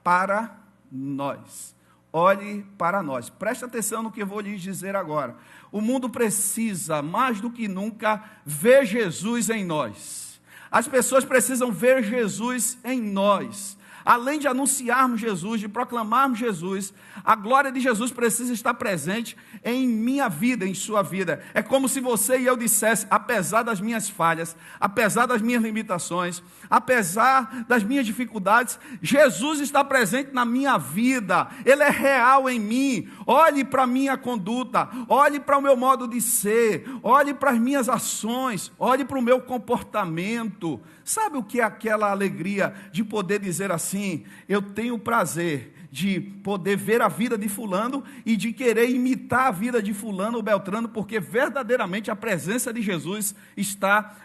para nós. Olhe para nós. Preste atenção no que eu vou lhes dizer agora. O mundo precisa, mais do que nunca, ver Jesus em nós. As pessoas precisam ver Jesus em nós. além de anunciarmos Jesus, de proclamarmos Jesus, a glória de Jesus precisa estar presente em minha vida, em sua vida. É como se você e eu dissesse, apesar das minhas falhas, apesar das minhas limitações, apesar das minhas dificuldades, Jesus está presente na minha vida, Ele é real em mim. Olhe para a minha conduta, olhe para o meu modo de ser, olhe para as minhas ações, olhe para o meu comportamento. Sabe o que é aquela alegria de poder dizer assim, eu tenho prazer de poder ver a vida de fulano e de querer imitar a vida de fulano ou Beltrano, porque verdadeiramente a presença de Jesus está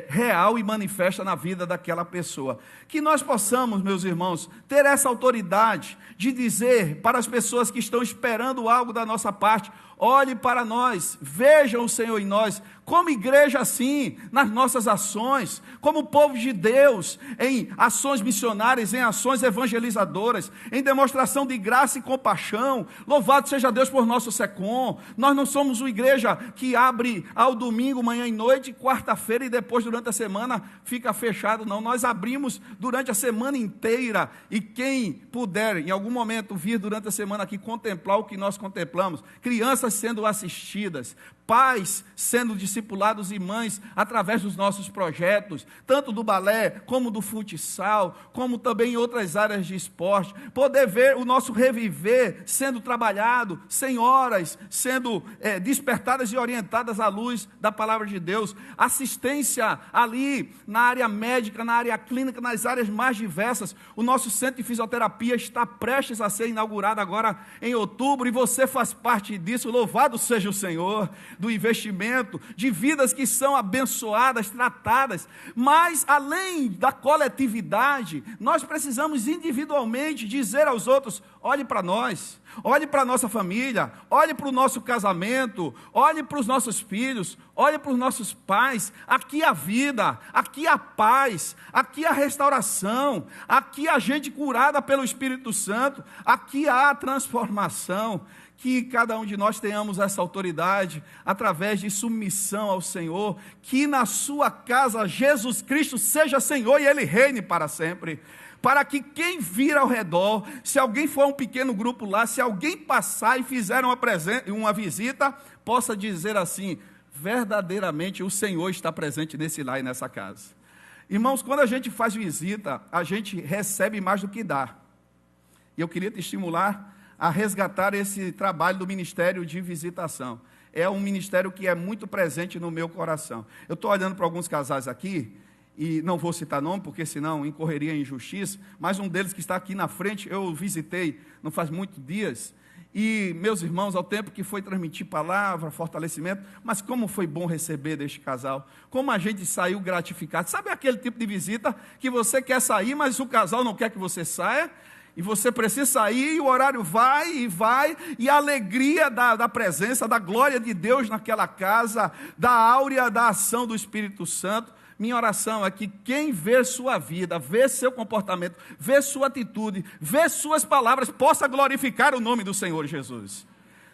real e manifesta na vida daquela pessoa. Que nós possamos, meus irmãos, ter essa autoridade de dizer para as pessoas que estão esperando algo da nossa parte, olhe para nós, vejam o Senhor em nós, como igreja assim, nas nossas ações, como povo de Deus, em ações missionárias, em ações evangelizadoras, em demonstração de graça e compaixão. Louvado seja Deus por nosso SECOM. Nós não somos uma igreja que abre ao domingo, manhã e noite, quarta-feira e depois durante a semana fica fechado, não. Nós abrimos durante a semana inteira, e quem puder em algum momento vir durante a semana aqui contemplar o que nós contemplamos, crianças sendo assistidas, pais sendo discipulados e mães através dos nossos projetos, tanto do balé, como do futsal, como também em outras áreas de esporte, poder ver o nosso reviver sendo trabalhado, senhoras sendo despertadas e orientadas à luz da palavra de Deus, assistência ali na área médica, na área clínica, nas áreas mais diversas. O nosso centro de fisioterapia está prestes a ser inaugurado agora em outubro, e você faz parte disso. Louvado seja o Senhor, do investimento, de vidas que são abençoadas, tratadas. Mas além da coletividade, nós precisamos individualmente dizer aos outros, olhe para nós, olhe para a nossa família, olhe para o nosso casamento, olhe para os nossos filhos, olhe para os nossos pais. Aqui há vida, aqui há paz, aqui há restauração, aqui há gente curada pelo Espírito Santo, aqui há transformação. Que cada um de nós tenhamos essa autoridade, através de submissão ao Senhor, que na sua casa Jesus Cristo seja Senhor e Ele reine para sempre, para que quem vir ao redor, se alguém for um pequeno grupo lá, se alguém passar e fizer uma visita, possa dizer assim, verdadeiramente o Senhor está presente nesse lar e nessa casa. Irmãos, quando a gente faz visita, a gente recebe mais do que dá, e eu queria te estimular a resgatar esse trabalho do Ministério de Visitação. É um ministério que é muito presente no meu coração. Eu estou olhando para alguns casais aqui, e não vou citar nome, porque senão incorreria em injustiça, mas um deles que está aqui na frente, eu visitei não faz muitos dias, e meus irmãos, ao tempo que foi transmitir palavra, fortalecimento, mas como foi bom receber deste casal, como a gente saiu gratificado. Sabe aquele tipo de visita que você quer sair, mas o casal não quer que você saia? E você precisa sair, e o horário vai, e a alegria da presença, da glória de Deus naquela casa, da áurea da ação do Espírito Santo. Minha oração é que quem vê sua vida, vê seu comportamento, vê sua atitude, vê suas palavras, possa glorificar o nome do Senhor Jesus.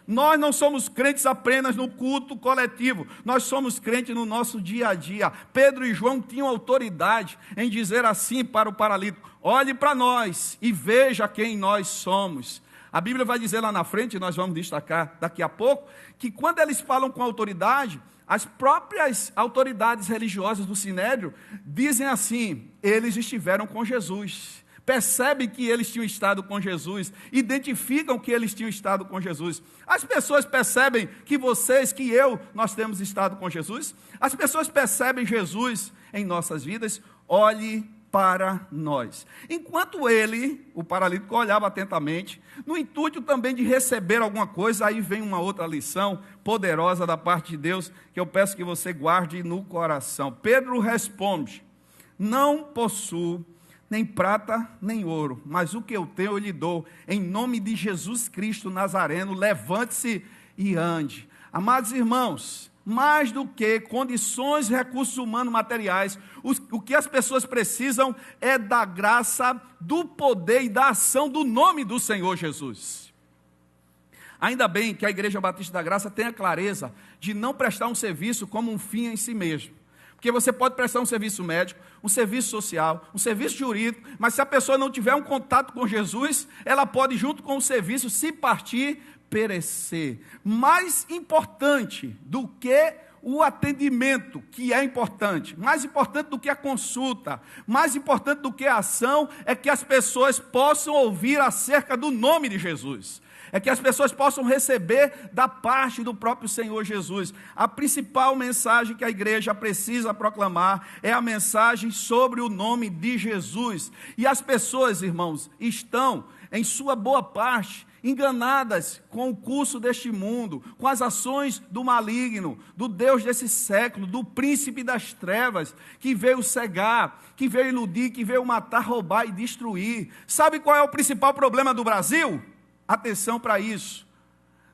Nós não somos crentes apenas no culto coletivo, nós somos crentes no nosso dia a dia. Pedro e João tinham autoridade em dizer assim para o paralítico, olhe para nós e veja quem nós somos. A Bíblia vai dizer lá na frente, nós vamos destacar daqui a pouco, que quando eles falam com autoridade, as próprias autoridades religiosas do Sinédrio dizem assim, eles estiveram com Jesus. Percebem que eles tinham estado com Jesus, identificam que eles tinham estado com Jesus. As pessoas percebem que vocês, que eu, nós temos estado com Jesus. As pessoas percebem Jesus em nossas vidas. Olhe para nós. Enquanto ele, o paralítico, olhava atentamente, no intuito também de receber alguma coisa, aí vem uma outra lição poderosa da parte de Deus, que eu peço que você guarde no coração. Pedro responde, não possuo nem prata, nem ouro, mas o que eu tenho eu lhe dou, em nome de Jesus Cristo Nazareno, levante-se e ande. Amados irmãos, mais do que condições, recursos humanos, materiais, o que as pessoas precisam é da graça, do poder e da ação do nome do Senhor Jesus. Ainda bem que a Igreja Batista da Graça tem a clareza de não prestar um serviço como um fim em si mesmo, Porque você pode prestar um serviço médico, um serviço social, um serviço jurídico, mas se a pessoa não tiver um contato com Jesus, ela pode, junto com o serviço, se partir, perecer. Mais importante do que o atendimento, que é importante, mais importante do que a consulta, mais importante do que a ação, é que as pessoas possam ouvir acerca do nome de Jesus. É que as pessoas possam receber da parte do próprio Senhor Jesus. A principal mensagem que a igreja precisa proclamar é a mensagem sobre o nome de Jesus. E as pessoas, irmãos, estão, em sua boa parte, enganadas com o curso deste mundo, com as ações do maligno, do Deus desse século, do príncipe das trevas, que veio cegar, que veio iludir, que veio matar, roubar e destruir. Sabe qual é o principal problema do Brasil? Atenção para isso.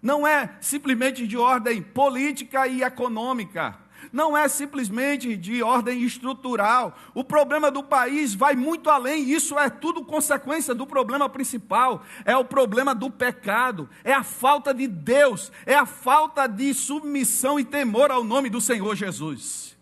Não é simplesmente de ordem política e econômica. Não é simplesmente de ordem estrutural. O problema do país vai muito além. Isso é tudo consequência do problema principal. É o problema do pecado. É a falta de Deus. É a falta de submissão e temor ao nome do Senhor Jesus.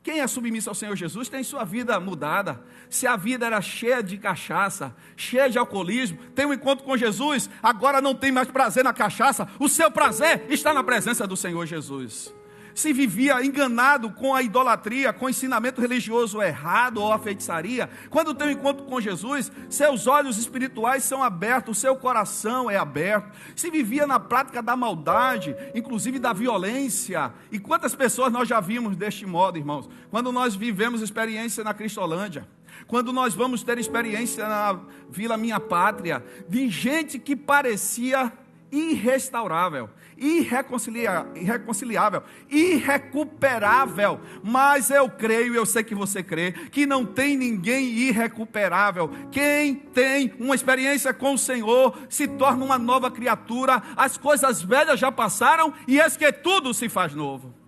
Quem é submisso ao Senhor Jesus tem sua vida mudada. Se a vida era cheia de cachaça, cheia de alcoolismo, tem um encontro com Jesus, agora não tem mais prazer na cachaça, o seu prazer está na presença do Senhor Jesus. Se vivia enganado com a idolatria, com o ensinamento religioso errado ou a feitiçaria, quando tem um encontro com Jesus, seus olhos espirituais são abertos, o seu coração é aberto. Se vivia na prática da maldade, inclusive da violência, e quantas pessoas nós já vimos deste modo, irmãos? Quando nós vivemos experiência na Cristolândia, quando nós vamos ter experiência na Vila Minha Pátria, de gente que parecia irrestaurável, irreconciliável, irrecuperável, mas eu creio, eu sei que você crê, que não tem ninguém irrecuperável. Quem tem uma experiência com o Senhor se torna uma nova criatura, as coisas velhas já passaram e eis que tudo se faz novo.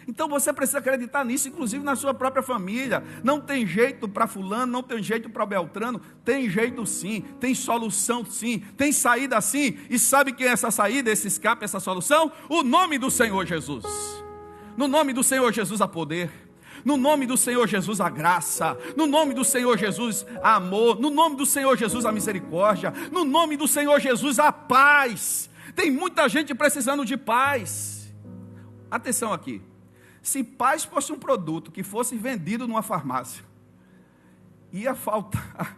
Então você precisa acreditar nisso, inclusive na sua própria família. Não tem jeito para fulano, não tem jeito para Beltrano, tem jeito sim, tem solução sim, tem saída sim. E sabe quem é essa saída, esse escape, essa solução? O nome do Senhor Jesus. No nome do Senhor Jesus há poder. No nome do Senhor Jesus a graça, no nome do Senhor Jesus a amor, no nome do Senhor Jesus a misericórdia, no nome do Senhor Jesus a paz. Tem muita gente precisando de paz. Atenção aqui. Se paz fosse um produto que fosse vendido numa farmácia, ia faltar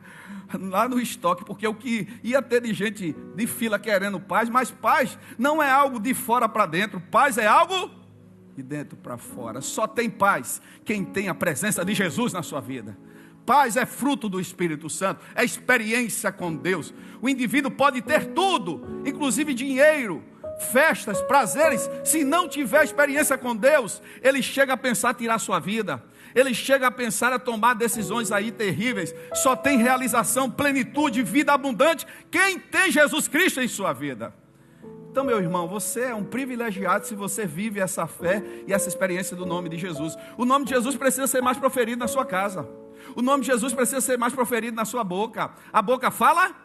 lá no estoque, porque o que ia ter de gente de fila querendo paz, mas paz não é algo de fora para dentro, paz é algo de dentro para fora. Só tem paz quem tem a presença de Jesus na sua vida. Paz é fruto do Espírito Santo, é experiência com Deus. O indivíduo pode ter tudo, inclusive dinheiro, festas, prazeres, se não tiver experiência com Deus, ele chega a pensar em tirar sua vida, ele chega a pensar a tomar decisões aí terríveis. Só tem realização, plenitude, vida abundante quem tem Jesus Cristo em sua vida. Então, meu irmão, você é um privilegiado se você vive essa fé e essa experiência do nome de Jesus. O nome de Jesus precisa ser mais proferido na sua casa, o nome de Jesus precisa ser mais proferido na sua boca. A boca fala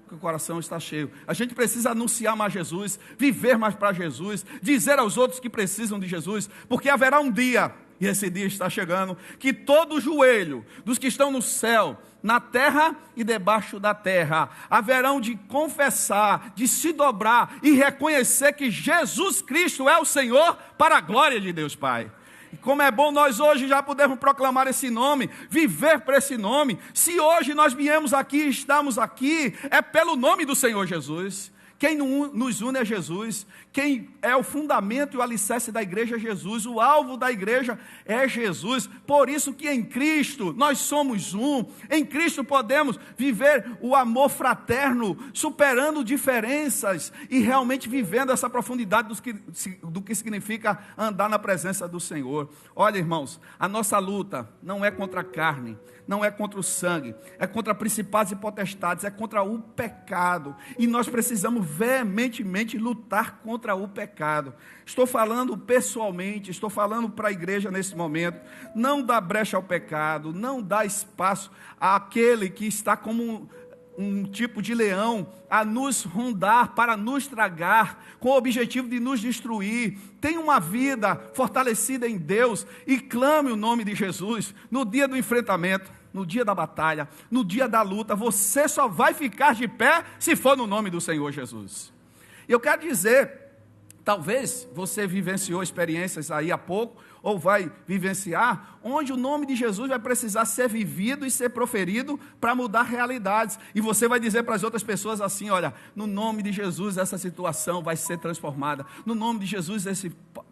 que o coração está cheio. A gente precisa anunciar mais Jesus, viver mais para Jesus, dizer aos outros que precisam de Jesus, porque haverá um dia, e esse dia está chegando, que todo joelho dos que estão no céu, na terra e debaixo da terra, haverão de confessar, de se dobrar e reconhecer que Jesus Cristo é o Senhor, para a glória de Deus Pai. E como é bom nós hoje já podermos proclamar esse nome, viver para esse nome. Se hoje nós viemos aqui, estamos aqui, é pelo nome do Senhor Jesus. Quem nos une é Jesus. Quem é o fundamento e o alicerce da igreja é Jesus. O alvo da igreja é Jesus. Por isso que em Cristo nós somos um. Em Cristo podemos viver o amor fraterno, superando diferenças e realmente vivendo essa profundidade do que significa andar na presença do Senhor. Olha, irmãos, a nossa luta não é contra a carne, não é contra o sangue, é contra principados e potestades, é contra o pecado. E nós precisamos veementemente lutar contra o pecado. Estou falando pessoalmente, estou falando para a igreja nesse momento. Não dá brecha ao pecado, não dá espaço àquele que está como um tipo de leão a nos rondar, para nos tragar, com o objetivo de nos destruir. Tenha uma vida fortalecida em Deus e clame o nome de Jesus no dia do enfrentamento, no dia da batalha, no dia da luta. Você só vai ficar de pé se for no nome do Senhor Jesus. Eu quero dizer, talvez você vivenciou experiências aí há pouco, ou vai vivenciar, onde o nome de Jesus vai precisar ser vivido e ser proferido para mudar realidades. E você vai dizer para as outras pessoas assim: olha, no nome de Jesus essa situação vai ser transformada. No nome de Jesus esse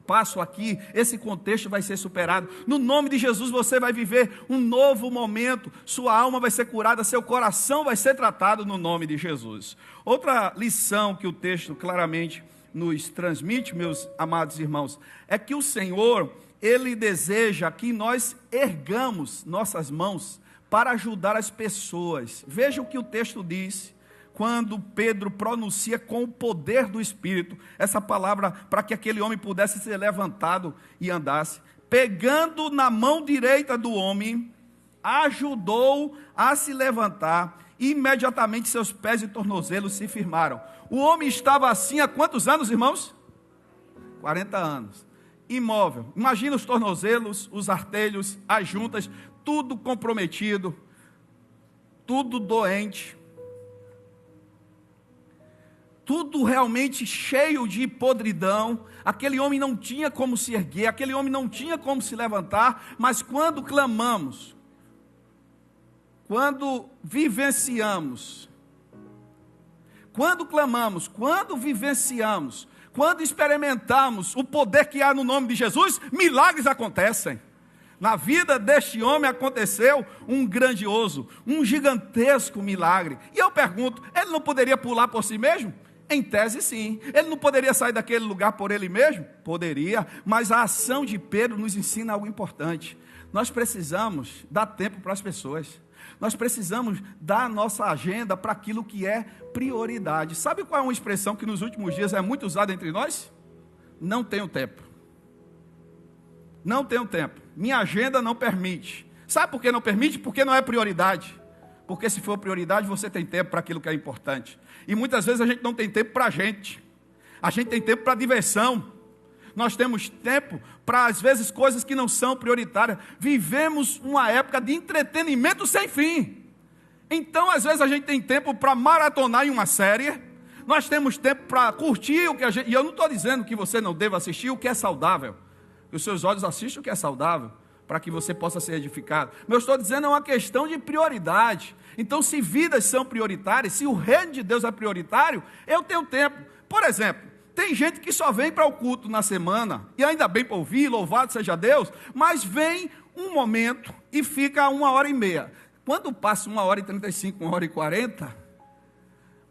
passo aqui, esse contexto vai ser superado. No nome de Jesus você vai viver um novo momento. Sua alma vai ser curada, seu coração vai ser tratado no nome de Jesus. Outra lição que o texto claramente nos transmite, meus amados irmãos, é que o Senhor, Ele deseja que nós ergamos nossas mãos para ajudar as pessoas. Veja o que o texto diz, quando Pedro pronuncia com o poder do Espírito, essa palavra para que aquele homem pudesse ser levantado e andasse. Pegando na mão direita do homem, ajudou a se levantar, e imediatamente seus pés e tornozelos se firmaram. O homem estava assim há quantos anos, irmãos? 40 anos. Imóvel. Imagina os tornozelos, os artelhos, as juntas, tudo comprometido, tudo doente, tudo realmente cheio de podridão. Aquele homem não tinha como se erguer, aquele homem não tinha como se levantar, mas quando clamamos, quando vivenciamos, quando vivenciamos, quando experimentamos o poder que há no nome de Jesus, milagres acontecem. Na vida deste homem aconteceu um grandioso, um gigantesco milagre. E eu pergunto, ele não poderia pular por si mesmo? Em tese, sim. Ele não poderia sair daquele lugar por ele mesmo? Poderia, mas a ação de Pedro nos ensina algo importante. Nós precisamos dar tempo para as pessoas. Nós precisamos dar a nossa agenda para aquilo que é prioridade. Sabe qual é uma expressão que nos últimos dias é muito usada entre nós? Não tenho tempo. Não tenho tempo. Minha agenda não permite. Sabe por que não permite? Porque não é prioridade. Porque se for prioridade, você tem tempo para aquilo que é importante. E muitas vezes a gente não tem tempo para a gente. A gente tem tempo para diversão. Nós temos tempo para, às vezes, coisas que não são prioritárias. Vivemos uma época de entretenimento sem fim. Então, às vezes, a gente tem tempo para maratonar em uma série. Nós temos tempo para curtir o que a gente... E eu não estou dizendo que você não deva assistir o que é saudável. Que os seus olhos assistam o que é saudável, para que você possa ser edificado. Mas eu estou dizendo é uma questão de prioridade. Então, se vidas são prioritárias, se o reino de Deus é prioritário, eu tenho tempo. Por exemplo, tem gente que só vem para o culto na semana, e ainda bem para ouvir, louvado seja Deus, mas vem um momento e fica 1h30. Quando passa 1h35, 1h40,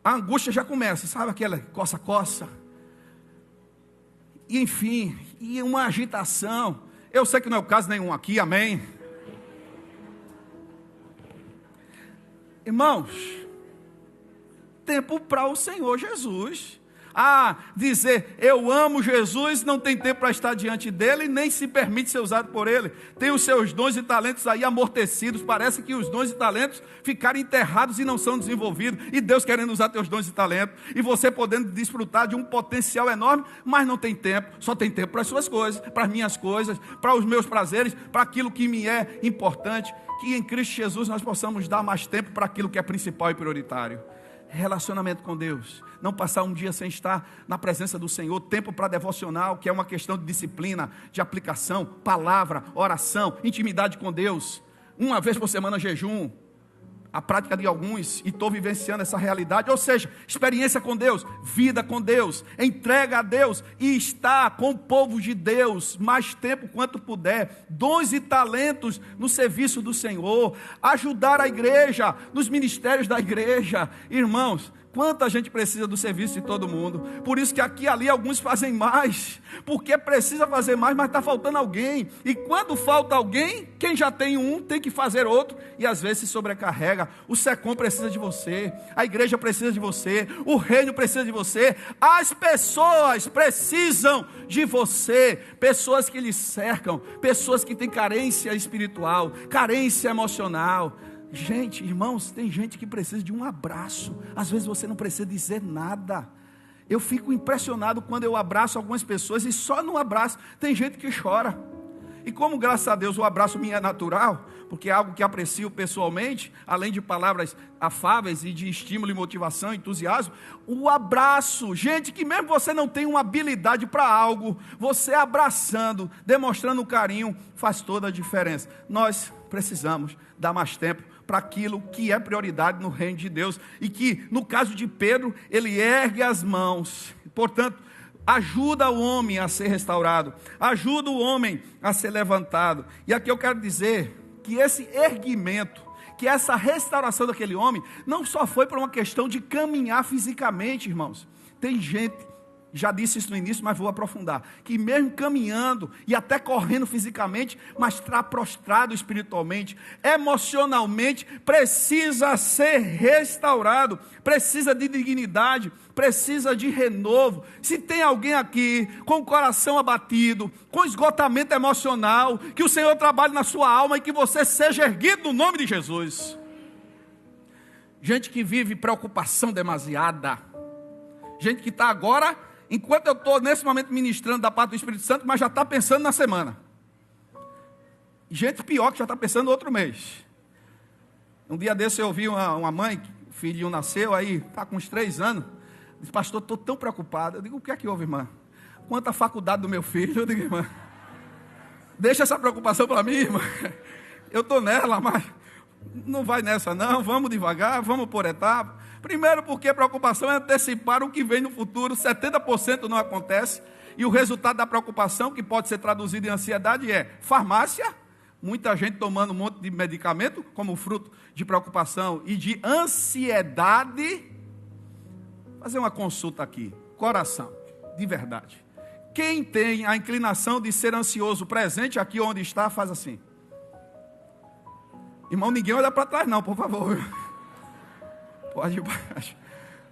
a angústia já começa, sabe aquela coça-coça? E enfim, e uma agitação. Eu sei que não é o caso nenhum aqui, amém? Irmãos, tempo para o Senhor Jesus. Dizer eu amo Jesus, não tem tempo para estar diante dele, nem se permite ser usado por ele. Tem os seus dons e talentos aí amortecidos. Parece que os dons e talentos ficaram enterrados e não são desenvolvidos. E Deus querendo usar teus dons e talentos. E você podendo desfrutar de um potencial enorme, mas não tem tempo. Só tem tempo para as suas coisas, para as minhas coisas, para os meus prazeres, para aquilo que me é importante. Que em Cristo Jesus nós possamos dar mais tempo para aquilo que é principal e prioritário. Relacionamento com Deus, não passar um dia sem estar na presença do Senhor, tempo para devocional, que é uma questão de disciplina, de aplicação, palavra, oração, intimidade com Deus, uma vez por semana jejum, a prática de alguns, e estou vivenciando essa realidade, ou seja, experiência com Deus, vida com Deus, entrega a Deus, e estar com o povo de Deus, mais tempo quanto puder, dons e talentos no serviço do Senhor, ajudar a igreja, nos ministérios da igreja, irmãos, quanta gente precisa do serviço de todo mundo, por isso que aqui e ali alguns fazem mais, porque precisa fazer mais, mas está faltando alguém, e quando falta alguém, quem já tem um, tem que fazer outro, e às vezes se sobrecarrega. O SECOM precisa de você, a igreja precisa de você, o reino precisa de você, as pessoas precisam de você, pessoas que lhe cercam, pessoas que têm carência espiritual, carência emocional. Gente, irmãos, tem gente que precisa de um abraço. Às vezes você não precisa dizer nada. Eu fico impressionado quando eu abraço algumas pessoas e só no abraço tem gente que chora. E como, graças a Deus, o abraço me é natural, porque é algo que aprecio pessoalmente, além de palavras afáveis e de estímulo e motivação, entusiasmo, o abraço, gente, que mesmo você não tem uma habilidade para algo, você abraçando, demonstrando carinho, faz toda a diferença. Nós precisamos dar mais tempo para aquilo que é prioridade no reino de Deus, e que, no caso de Pedro, ele ergue as mãos, portanto, ajuda o homem a ser restaurado, ajuda o homem a ser levantado. E aqui eu quero dizer que esse erguimento, que essa restauração daquele homem, não só foi por uma questão de caminhar fisicamente, irmãos. Tem gente, já disse isso no início, mas vou aprofundar, que mesmo caminhando e até correndo fisicamente, mas está prostrado espiritualmente, emocionalmente, precisa ser restaurado, precisa de dignidade, precisa de renovo. Se tem alguém aqui com o coração abatido, com esgotamento emocional, que o Senhor trabalhe na sua alma e que você seja erguido no nome de Jesus. Gente que vive preocupação demasiada, gente que está agora, enquanto eu estou nesse momento ministrando da parte do Espírito Santo, mas já está pensando na semana. Gente pior que já está pensando no outro mês. Um dia desse eu ouvi uma mãe, o filhinho nasceu, aí está com uns 3 anos, disse: pastor, estou tão preocupado. Eu digo: o que é que houve, irmã? Quanto à faculdade do meu filho? Eu digo: irmã, deixa essa preocupação para mim, irmã. Eu estou nela, mas não vai nessa não, vamos devagar, vamos por etapa. Primeiro porque preocupação é antecipar o que vem no futuro, 70% não acontece, e o resultado da preocupação, que pode ser traduzido em ansiedade, é farmácia, muita gente tomando um monte de medicamento, como fruto de preocupação e de ansiedade. Fazer uma consulta aqui, coração, de verdade. Quem tem a inclinação de ser ansioso presente aqui onde está, faz assim. Irmão, ninguém olha para trás não, por favor. Pode ir baixo.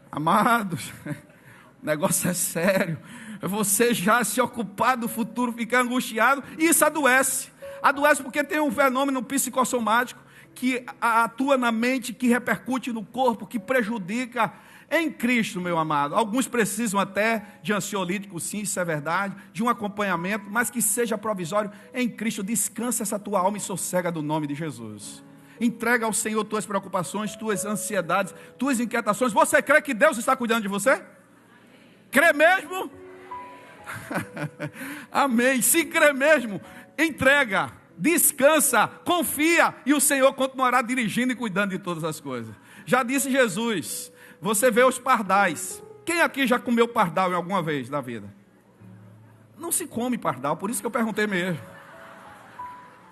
Amados, o negócio é sério. Você já se ocupar do futuro, ficar angustiado, isso adoece. Adoece porque tem um fenômeno psicossomático que atua na mente, que repercute no corpo, que prejudica. Em Cristo, meu amado, alguns precisam até de ansiolítico, sim, isso é verdade, de um acompanhamento, mas que seja provisório. Em Cristo, descansa essa tua alma e sossega do nome de Jesus. Entrega ao Senhor tuas preocupações, tuas ansiedades, tuas inquietações. Você crê que Deus está cuidando de você? Crê mesmo? Amém. Se crê mesmo, entrega, descansa, confia, e o Senhor continuará dirigindo e cuidando de todas as coisas. Já disse Jesus, você vê os pardais. Quem aqui já comeu pardal em alguma vez na vida? Não se come pardal, por isso que eu perguntei mesmo.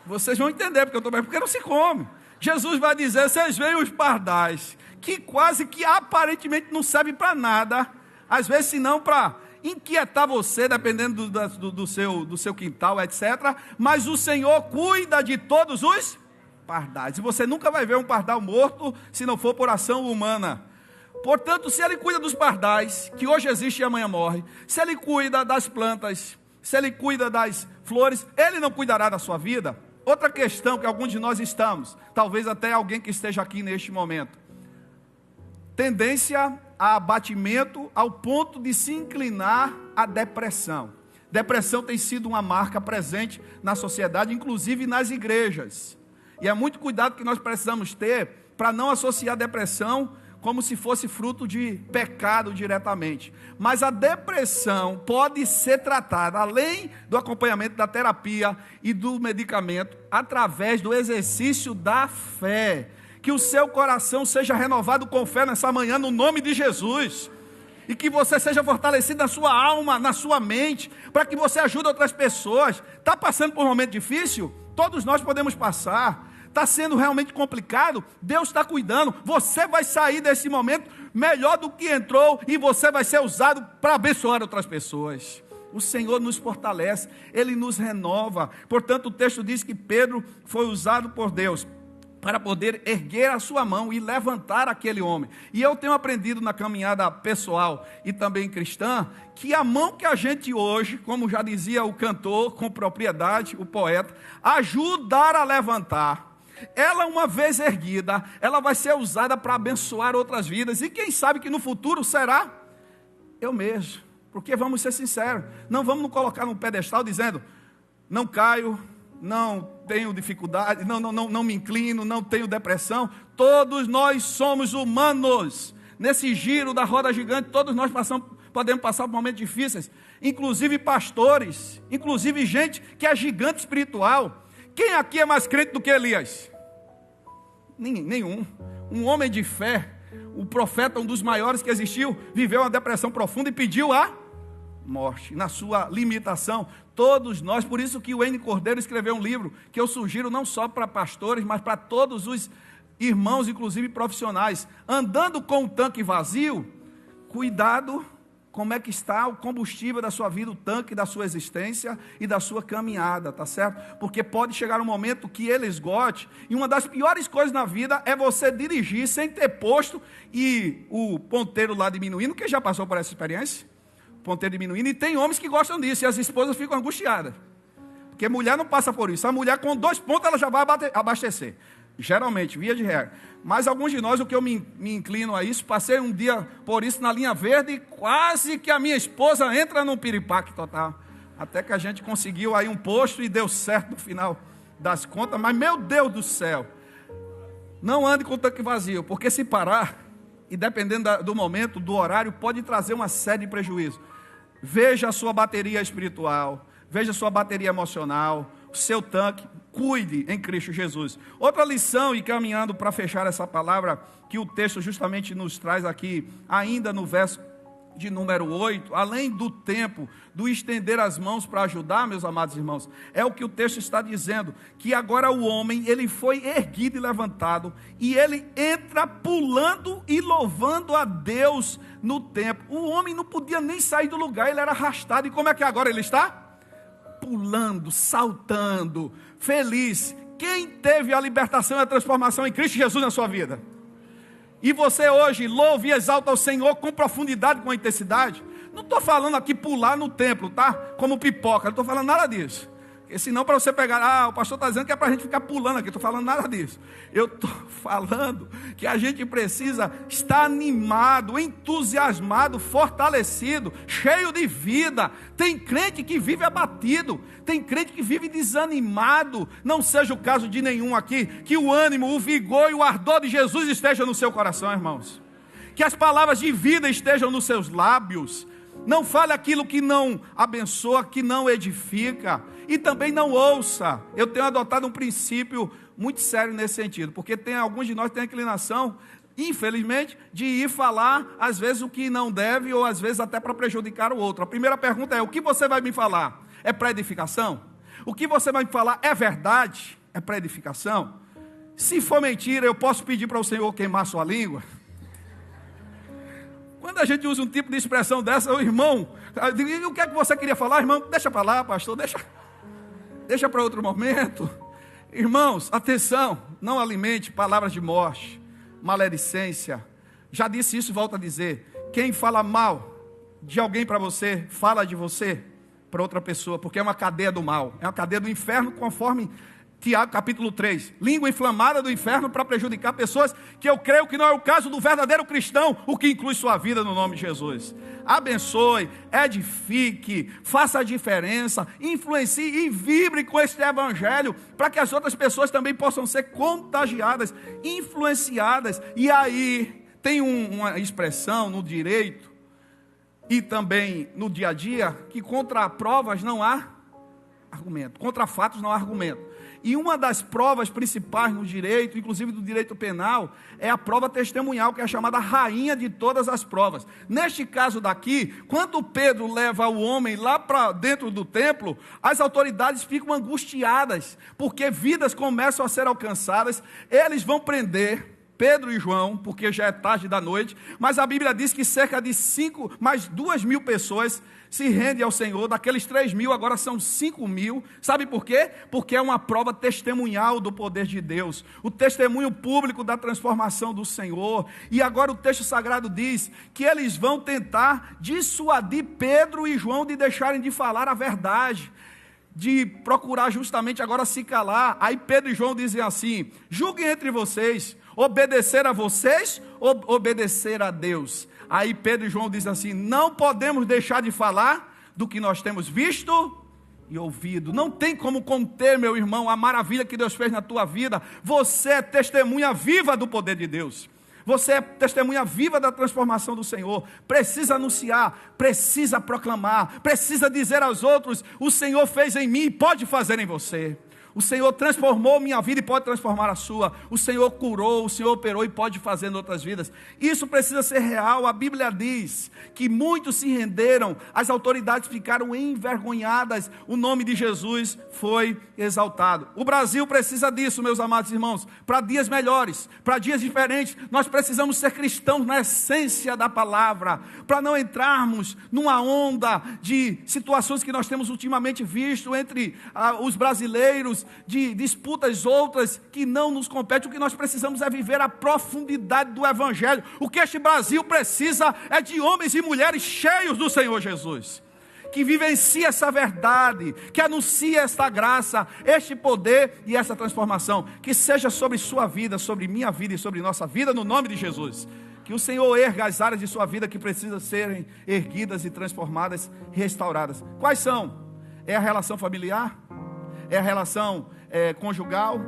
Vocês vão entender porque eu estou perguntando, porque não se come. Jesus vai dizer: vocês veem os pardais, que quase que aparentemente não servem para nada, às vezes se não para inquietar você, dependendo do seu quintal, etc. Mas o Senhor cuida de todos os pardais, e você nunca vai ver um pardal morto, se não for por ação humana. Portanto, se Ele cuida dos pardais, que hoje existe e amanhã morre, se Ele cuida das plantas, se Ele cuida das flores, Ele não cuidará da sua vida? Outra questão que alguns de nós estamos, talvez até alguém que esteja aqui neste momento, tendência a abatimento ao ponto de se inclinar à depressão. Depressão tem sido uma marca presente na sociedade, inclusive nas igrejas. E é muito cuidado que nós precisamos ter para não associar depressão como se fosse fruto de pecado diretamente. Mas a depressão pode ser tratada, além do acompanhamento da terapia e do medicamento, através do exercício da fé. Que o seu coração seja renovado com fé nessa manhã, no nome de Jesus. E que você seja fortalecido na sua alma, na sua mente, para que você ajude outras pessoas. Está passando por um momento difícil? Todos nós podemos passar. Está sendo realmente complicado? Deus está cuidando. Você vai sair desse momento melhor do que entrou, e você vai ser usado para abençoar outras pessoas. O Senhor nos fortalece, Ele nos renova. Portanto, o texto diz que Pedro foi usado por Deus para poder erguer a sua mão e levantar aquele homem. E eu tenho aprendido na caminhada pessoal e também cristã, que a mão que a gente hoje, como já dizia o cantor com propriedade, o poeta, ajudar a levantar, Ela, uma vez erguida, ela vai ser usada para abençoar outras vidas. E quem sabe que no futuro será eu mesmo. Porque vamos ser sinceros, não vamos nos colocar num pedestal dizendo, não caio, não tenho dificuldade, não me inclino, não tenho depressão. Todos nós somos humanos. Nesse giro da roda gigante, todos nós podemos passar por momentos difíceis. Inclusive pastores, inclusive gente que é gigante espiritual. Quem aqui é mais crente do que Elias? Nenhum. Um homem de fé, o profeta, um dos maiores que existiu, viveu uma depressão profunda e pediu a morte. Na sua limitação, todos nós, por isso que o N. Cordeiro escreveu um livro, que eu sugiro não só para pastores, mas para todos os irmãos, inclusive profissionais. Andando com o tanque vazio, cuidado como é que está o combustível da sua vida, o tanque da sua existência e da sua caminhada, tá certo? Porque pode chegar um momento que ele esgote, e uma das piores coisas na vida é você dirigir sem ter posto, e o ponteiro lá diminuindo. Quem já passou por essa experiência? O ponteiro diminuindo, e tem homens que gostam disso, e as esposas ficam angustiadas, porque mulher não passa por isso. A mulher com 2 pontos ela já vai abastecer, geralmente, via de regra. Mas alguns de nós, o que eu me inclino a isso, passei um dia por isso na linha verde, e quase que a minha esposa entra num piripaque total, até que a gente conseguiu aí um posto e deu certo no final das contas. Mas meu Deus do céu, não ande com o tanque vazio, porque se parar, e dependendo do momento, do horário, pode trazer uma série de prejuízos. Veja a sua bateria espiritual, veja a sua bateria emocional, o seu tanque. Cuide em Cristo Jesus. Outra lição, e caminhando para fechar essa palavra, que o texto justamente nos traz aqui, ainda no verso de número 8, além do tempo, do estender as mãos para ajudar, meus amados irmãos, é o que o texto está dizendo, que agora o homem, ele foi erguido e levantado, e ele entra pulando e louvando a Deus no templo. O homem não podia nem sair do lugar, ele era arrastado, e como é que agora ele está? Pulando, saltando, feliz. Quem teve a libertação e a transformação em Cristo Jesus na sua vida? E você hoje louva e exalta o Senhor com profundidade, com intensidade? Não estou falando aqui pular no templo, tá? Como pipoca, não estou falando nada disso. Porque senão para você pegar, o pastor está dizendo que é para a gente ficar pulando aqui, estou falando nada disso. Eu estou falando que a gente precisa estar animado, entusiasmado, fortalecido, cheio de vida. Tem crente que vive abatido, tem crente que vive desanimado. Não seja o caso de nenhum aqui. Que o ânimo, o vigor e o ardor de Jesus estejam no seu coração, irmãos. Que as palavras de vida estejam nos seus lábios. Não fale aquilo que não abençoa, que não edifica. E também não ouça. Eu tenho adotado um princípio muito sério nesse sentido, porque alguns de nós têm a inclinação, infelizmente, de ir falar, às vezes, o que não deve, ou às vezes até para prejudicar o outro. A primeira pergunta é: o que você vai me falar? É para edificação? O que você vai me falar é verdade? É para edificação? Se for mentira, eu posso pedir para o Senhor queimar sua língua? Quando a gente usa um tipo de expressão dessa, o irmão, o que é que você queria falar, irmão? Deixa para lá, pastor, deixa para outro momento. Irmãos, atenção, não alimente palavras de morte, maledicência. Já disse isso e volto a dizer: quem fala mal de alguém para você, fala de você para outra pessoa, porque é uma cadeia do mal, é uma cadeia do inferno, conforme Tiago capítulo 3, língua inflamada do inferno para prejudicar pessoas, que eu creio que não é o caso do verdadeiro cristão, o que inclui sua vida no nome de Jesus. Abençoe, edifique, faça a diferença, influencie e vibre com este evangelho, para que as outras pessoas também possam ser contagiadas, influenciadas. E aí tem uma expressão no direito e também no dia a dia, que contra provas não há argumento, contra fatos não há argumento. E uma das provas principais no direito, inclusive do direito penal, é a prova testemunhal, que é a chamada rainha de todas as provas. Neste caso daqui, quando Pedro leva o homem lá para dentro do templo, as autoridades ficam angustiadas, porque vidas começam a ser alcançadas. Eles vão prender Pedro e João, porque já é tarde da noite, mas a Bíblia diz que cerca de 2.000 pessoas se rendem ao Senhor. Daqueles 3.000, agora são 5.000. Sabe por quê? Porque é uma prova testemunhal do poder de Deus, o testemunho público da transformação do Senhor. E agora o texto sagrado diz que eles vão tentar dissuadir Pedro e João de deixarem de falar a verdade. de procurar justamente agora se calar. Aí Pedro e João dizem assim: julguem entre vocês, obedecer a vocês ou obedecer a Deus. Aí Pedro e João dizem assim: não podemos deixar de falar do que nós temos visto e ouvido. Não tem como conter, meu irmão, a maravilha que Deus fez na tua vida. Você é testemunha viva do poder de Deus. Você é testemunha viva da transformação do Senhor. Precisa anunciar, precisa proclamar, precisa dizer aos outros: o Senhor fez em mim e pode fazer em você. O Senhor transformou minha vida e pode transformar a sua. O Senhor curou, o Senhor operou e pode fazer em outras vidas. Isso precisa ser real. A Bíblia diz que muitos se renderam, as autoridades ficaram envergonhadas, o nome de Jesus foi exaltado. O Brasil precisa disso, meus amados irmãos, para dias melhores, para dias diferentes. Nós precisamos ser cristãos na essência da palavra, para não entrarmos numa onda de situações que nós temos ultimamente visto entre os brasileiros, de disputas outras que não nos competem. O que nós precisamos é viver a profundidade do Evangelho. O que este Brasil precisa é de homens e mulheres cheios do Senhor Jesus, que vivencia essa verdade, que anuncia esta graça, este poder e essa transformação, que seja sobre sua vida, sobre minha vida e sobre nossa vida, no nome de Jesus. Que o Senhor erga as áreas de sua vida que precisam serem erguidas e transformadas, restauradas. Quais são? É a relação familiar? É a relação conjugal?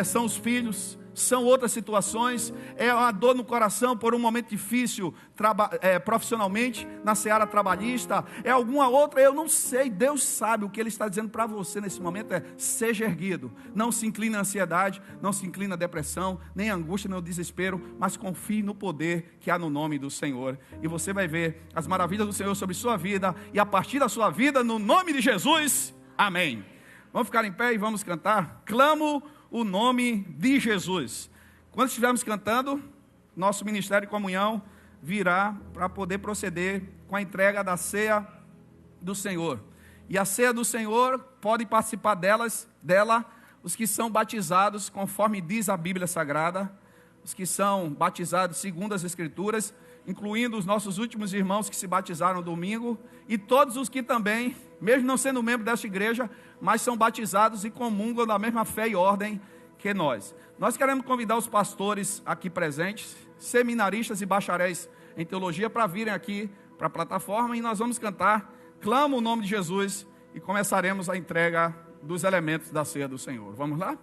São os filhos? São outras situações? É uma dor no coração por um momento difícil profissionalmente, na seara trabalhista? É alguma outra? Eu não sei. Deus sabe. O que Ele está dizendo para você nesse momento é: seja erguido. Não se incline à ansiedade, não se incline à depressão, nem à angústia, nem ao desespero, mas confie no poder que há no nome do Senhor. E você vai ver as maravilhas do Senhor sobre sua vida, e a partir da sua vida, no nome de Jesus, amém. Vamos ficar em pé e vamos cantar: clamo o nome de Jesus. Quando estivermos cantando, nosso Ministério de Comunhão virá para poder proceder com a entrega da ceia do Senhor. E a ceia do Senhor, podem participar dela os que são batizados, conforme diz a Bíblia Sagrada, os que são batizados segundo as Escrituras, incluindo os nossos últimos irmãos que se batizaram domingo, e todos os que também, mesmo não sendo membro desta igreja, mas são batizados e comungam da mesma fé e ordem que nós. Nós queremos convidar os pastores aqui presentes, seminaristas e bacharéis em teologia, para virem aqui para a plataforma, e nós vamos cantar Clamo o nome de Jesus, e começaremos a entrega dos elementos da ceia do Senhor. Vamos lá?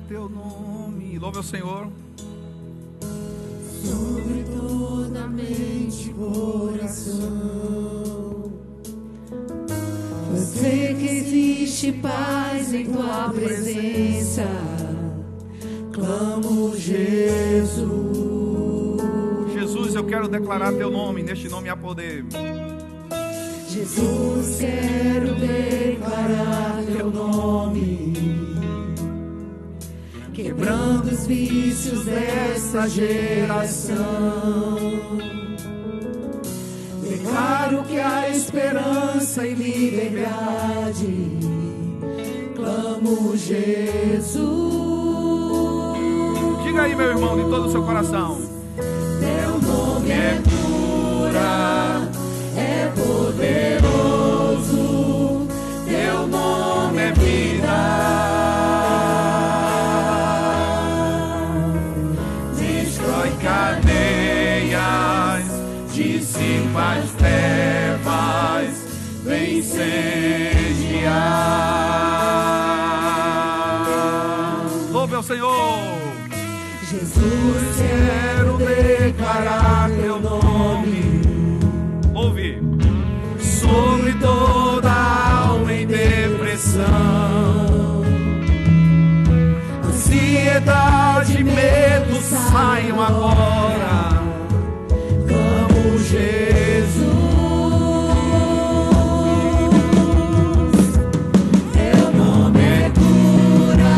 Teu nome, louve ao Senhor. Sobre toda mente e coração, eu sei que existe paz em tua presença. Clamo Jesus. Jesus, eu quero declarar teu nome, neste nome há poder. Jesus, quero declarar teu nome, quebrando os vícios dessa geração. Declaro que há esperança e liberdade. Clamo Jesus. Diga aí, meu irmão, de todo o seu coração. Teu nome é cura, é poderoso. Teu nome é vida. Dissipa as trevas, vem incendiar. Louve ao Senhor. Jesus, quero declarar teu nome. Ouve. Sobre toda alma em depressão, ansiedade e medo saiam agora. Jesus, teu nome é cura,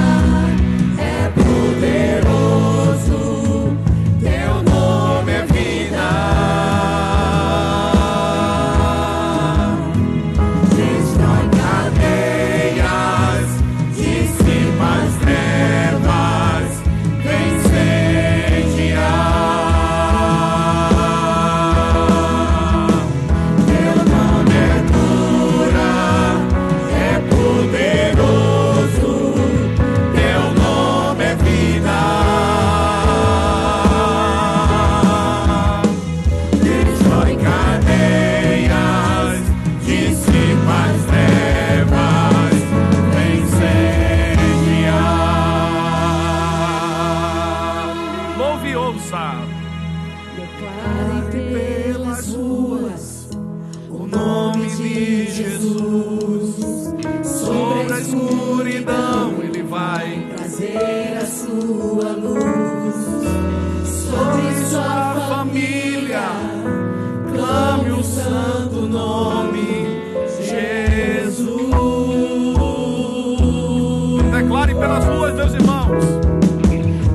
declare pelas ruas, meus irmãos.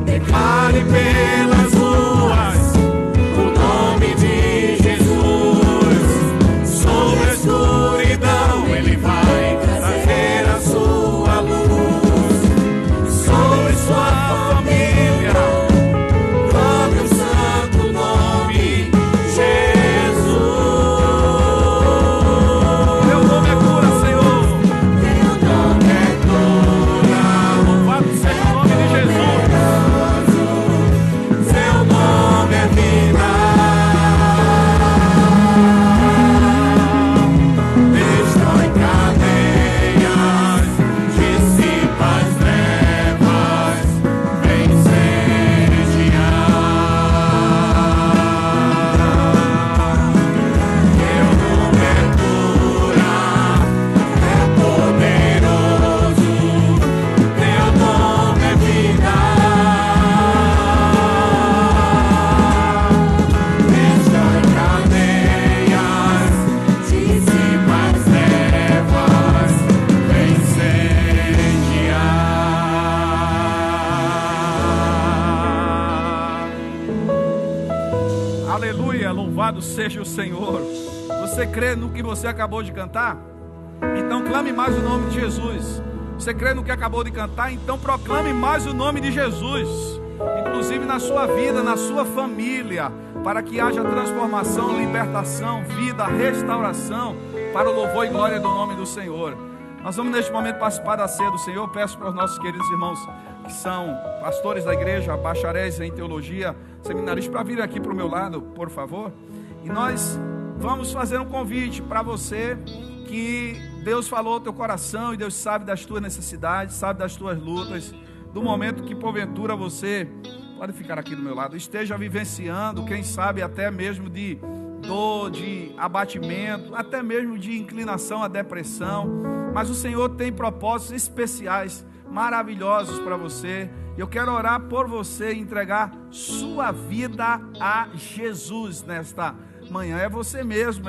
Declare pelas ruas o nome de Jesus. Sobre a escuridão Ele vai trazer a sua luz. Sobre sua família clame o santo nome Jesus. Teu nome é cura, Senhor. Teu nome é cura. Louvado seja o nome de Jesus. Seu nome é vida. Destrói cadeias, dissipa as trevas, vem Teu nome é cura, é poderoso. Teu nome é vida. Destrói cadeias, dissipa as trevas, vem Aleluia, louvado seja o Senhor. Você crê no que você acabou de cantar? Então clame mais o nome de Jesus. Você crê no que acabou de cantar? Então proclame mais o nome de Jesus, inclusive na sua vida, na sua família, para que haja transformação, libertação, vida, restauração, para o louvor e glória do nome do Senhor. Nós vamos neste momento participar da ceia do Senhor. Peço para os nossos queridos irmãos que são pastores da igreja, bacharéis em teologia, seminaristas, para vir aqui para o meu lado, por favor. E nós vamos fazer um convite para você que Deus falou ao teu coração e Deus sabe das tuas necessidades, sabe das tuas lutas, do momento que porventura você, pode ficar aqui do meu lado, esteja vivenciando, quem sabe até mesmo de dor, de abatimento, até mesmo de inclinação à depressão, mas o Senhor tem propósitos especiais, maravilhosos para você. Eu quero orar por você e entregar sua vida a Jesus nesta manhã. É você mesmo,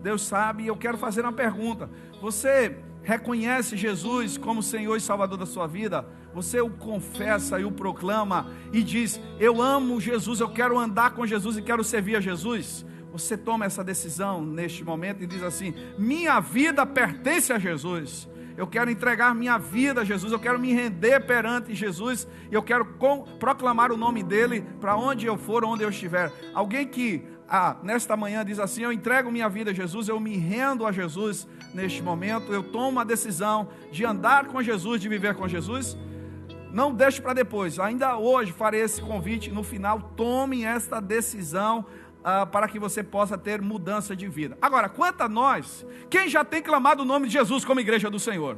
Deus sabe. E eu quero fazer uma pergunta: você reconhece Jesus como Senhor e Salvador da sua vida? Você o confessa e o proclama e diz: eu amo Jesus, eu quero andar com Jesus e quero servir a Jesus? Você toma essa decisão neste momento e diz assim: minha vida pertence a Jesus. Eu quero entregar minha vida a Jesus, eu quero me render perante Jesus, e eu quero proclamar o nome dele para onde eu for, onde eu estiver. Alguém que nesta manhã diz assim: eu entrego minha vida a Jesus, eu me rendo a Jesus neste momento, eu tomo a decisão de andar com Jesus, de viver com Jesus. Não deixe para depois, ainda hoje farei esse convite, no final tome esta decisão, para que você possa ter mudança de vida. Agora, quanto a nós, quem já tem clamado o nome de Jesus como igreja do Senhor?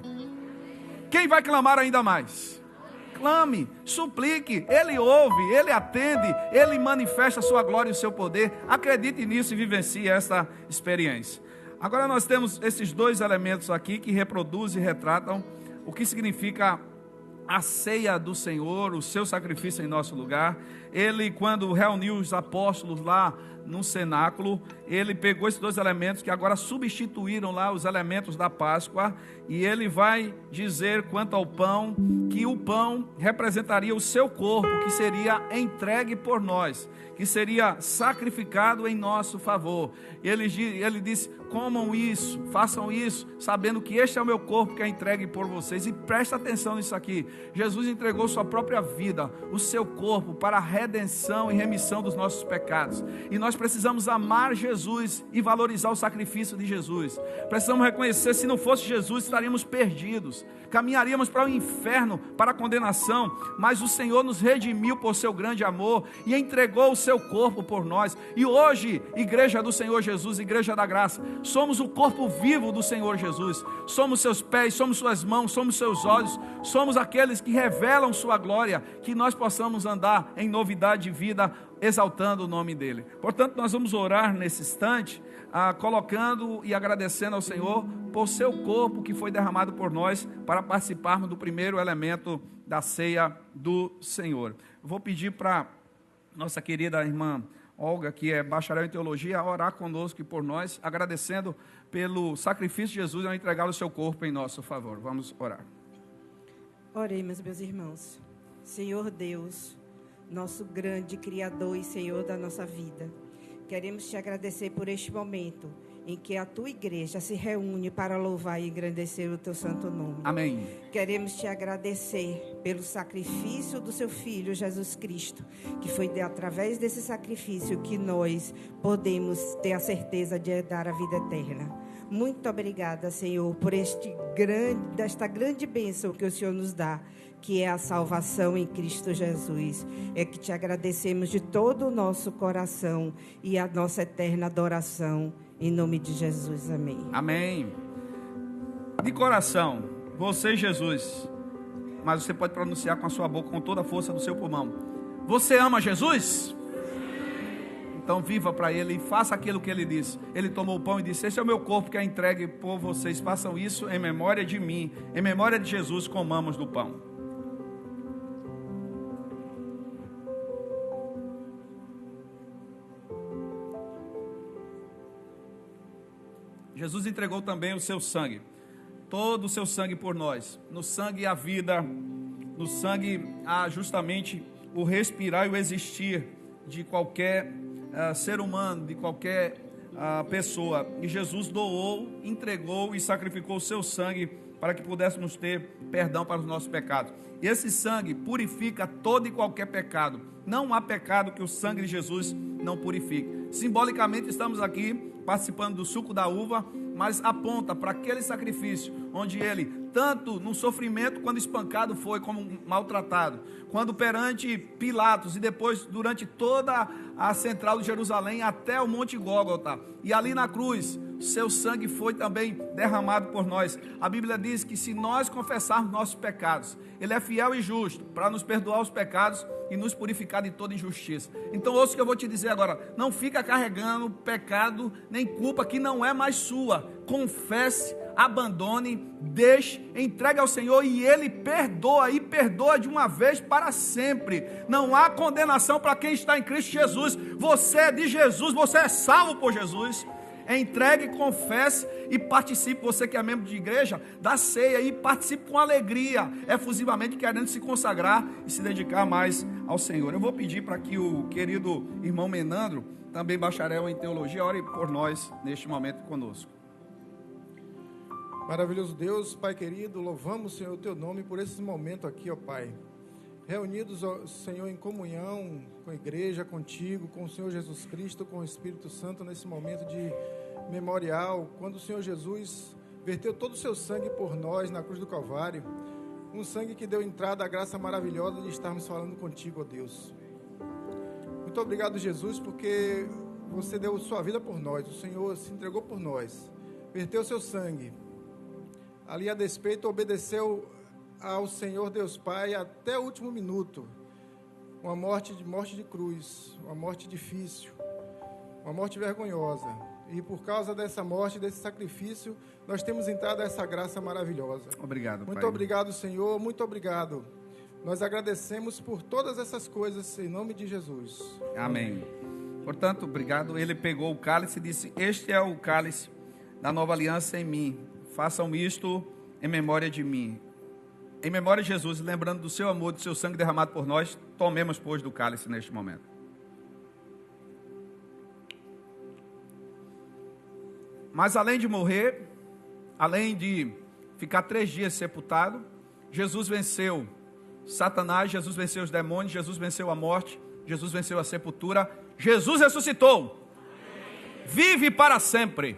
Quem vai clamar ainda mais? Clame, suplique, Ele ouve, Ele atende, Ele manifesta a sua glória e o seu poder. Acredite nisso e vivencie essa experiência. Agora nós temos esses dois elementos aqui que reproduzem e retratam o que significa a ceia do Senhor, o seu sacrifício em nosso lugar. Ele, quando reuniu os apóstolos lá no cenáculo, ele pegou esses dois elementos que agora substituíram lá os elementos da Páscoa, e ele vai dizer quanto ao pão, que o pão representaria o seu corpo, que seria entregue por nós, que seria sacrificado em nosso favor. Ele disse: comam isso, façam isso, sabendo que este é o meu corpo que é entregue por vocês. E presta atenção nisso aqui: Jesus entregou sua própria vida, o seu corpo, para a redenção e remissão dos nossos pecados. E nós precisamos amar Jesus e valorizar o sacrifício de Jesus. Precisamos reconhecer: se não fosse Jesus, estaríamos perdidos, caminharíamos para o inferno, para a condenação. Mas o Senhor nos redimiu por seu grande amor e entregou o seu corpo por nós. E hoje, igreja do Senhor Jesus, igreja da graça, somos o corpo vivo do Senhor Jesus. Somos seus pés, somos suas mãos, somos seus olhos, somos aqueles que revelam sua glória, que nós possamos andar em novidade de vida, exaltando o nome dele. Portanto, nós vamos orar nesse instante, colocando e agradecendo ao Senhor por seu corpo que foi derramado por nós, para participarmos do primeiro elemento da ceia do Senhor. Eu vou pedir para nossa querida irmã Olga, que é bacharel em teologia, orar conosco e por nós, agradecendo pelo sacrifício de Jesus ao entregar o seu corpo em nosso favor. Vamos orar. Oremos, meus irmãos. Senhor Deus, nosso grande Criador e Senhor da nossa vida, queremos te agradecer por este momento em que a tua igreja se reúne para louvar e engrandecer o teu santo nome. Amém. Queremos te agradecer pelo sacrifício do seu Filho, Jesus Cristo, que foi através desse sacrifício que nós podemos ter a certeza de herdar a vida eterna. Muito obrigada, Senhor, por esta grande bênção que o Senhor nos dá, que é a salvação em Cristo Jesus. É que te agradecemos de todo o nosso coração e a nossa eterna adoração. Em nome de Jesus, amém. Amém. De coração, você, Jesus, mas você pode pronunciar com a sua boca, com toda a força do seu pulmão. Você ama Jesus? Então viva para Ele e faça aquilo que Ele disse. Ele tomou o pão e disse: esse é o meu corpo que é entregue por vocês. Façam isso em memória de mim. Em memória de Jesus, comamos do pão. Jesus entregou também o seu sangue, todo o seu sangue por nós. No sangue há vida, no sangue há justamente o respirar e o existir de qualquer ser humano, de qualquer pessoa. E Jesus doou, entregou e sacrificou o seu sangue para que pudéssemos ter perdão para os nossos pecados. E esse sangue purifica todo e qualquer pecado. Não há pecado que o sangue de Jesus não purifique. Simbolicamente estamos aqui participando do suco da uva, mas aponta para aquele sacrifício onde ele, tanto no sofrimento quando espancado foi, como maltratado, quando perante Pilatos e depois durante toda a central de Jerusalém até o Monte Gólgota, e ali na cruz seu sangue foi também derramado por nós. A Bíblia diz que se nós confessarmos nossos pecados, Ele é fiel e justo para nos perdoar os pecados e nos purificar de toda injustiça. Então ouça o que eu vou te dizer agora: não fica carregando pecado nem culpa que não é mais sua. Confesse, abandone, deixe, entregue ao Senhor e Ele perdoa, e perdoa de uma vez para sempre. Não há condenação para quem está em Cristo Jesus. Você é de Jesus, você é salvo por Jesus. Entregue, confesse e participe. Você que é membro de igreja, da ceia, e participe com alegria, efusivamente, querendo se consagrar e se dedicar mais ao Senhor. Eu vou pedir para que o querido irmão Menandro, também bacharel em teologia, ore por nós neste momento conosco. Maravilhoso Deus, Pai querido, louvamos, Senhor, o Teu nome por esse momento aqui, ó Pai. Reunidos, ó Senhor, em comunhão com a igreja, contigo, com o Senhor Jesus Cristo, com o Espírito Santo, nesse momento de memorial, quando o Senhor Jesus verteu todo o seu sangue por nós na cruz do Calvário, um sangue que deu entrada à graça maravilhosa de estarmos falando contigo, ó Deus. Muito obrigado, Jesus, porque você deu sua vida por nós, o Senhor se entregou por nós, verteu seu sangue, ali a despeito obedeceu ao Senhor Deus Pai até o último minuto, uma morte de cruz, uma morte difícil, uma morte vergonhosa, e por causa dessa morte, desse sacrifício, nós temos entrado a essa graça maravilhosa. Obrigado, Pai. Muito obrigado, Senhor, muito obrigado. Nós agradecemos por todas essas coisas, em nome de Jesus. Amém. Portanto, obrigado. Ele pegou o cálice e disse: este é o cálice da nova aliança em mim. Façam isto em memória de mim. Em memória de Jesus, lembrando do seu amor, do seu sangue derramado por nós, tomemos, pois, do cálice neste momento. Mas além de morrer, além de ficar 3 dias sepultado, Jesus venceu Satanás, Jesus venceu os demônios, Jesus venceu a morte, Jesus venceu a sepultura, Jesus ressuscitou. Vive para sempre.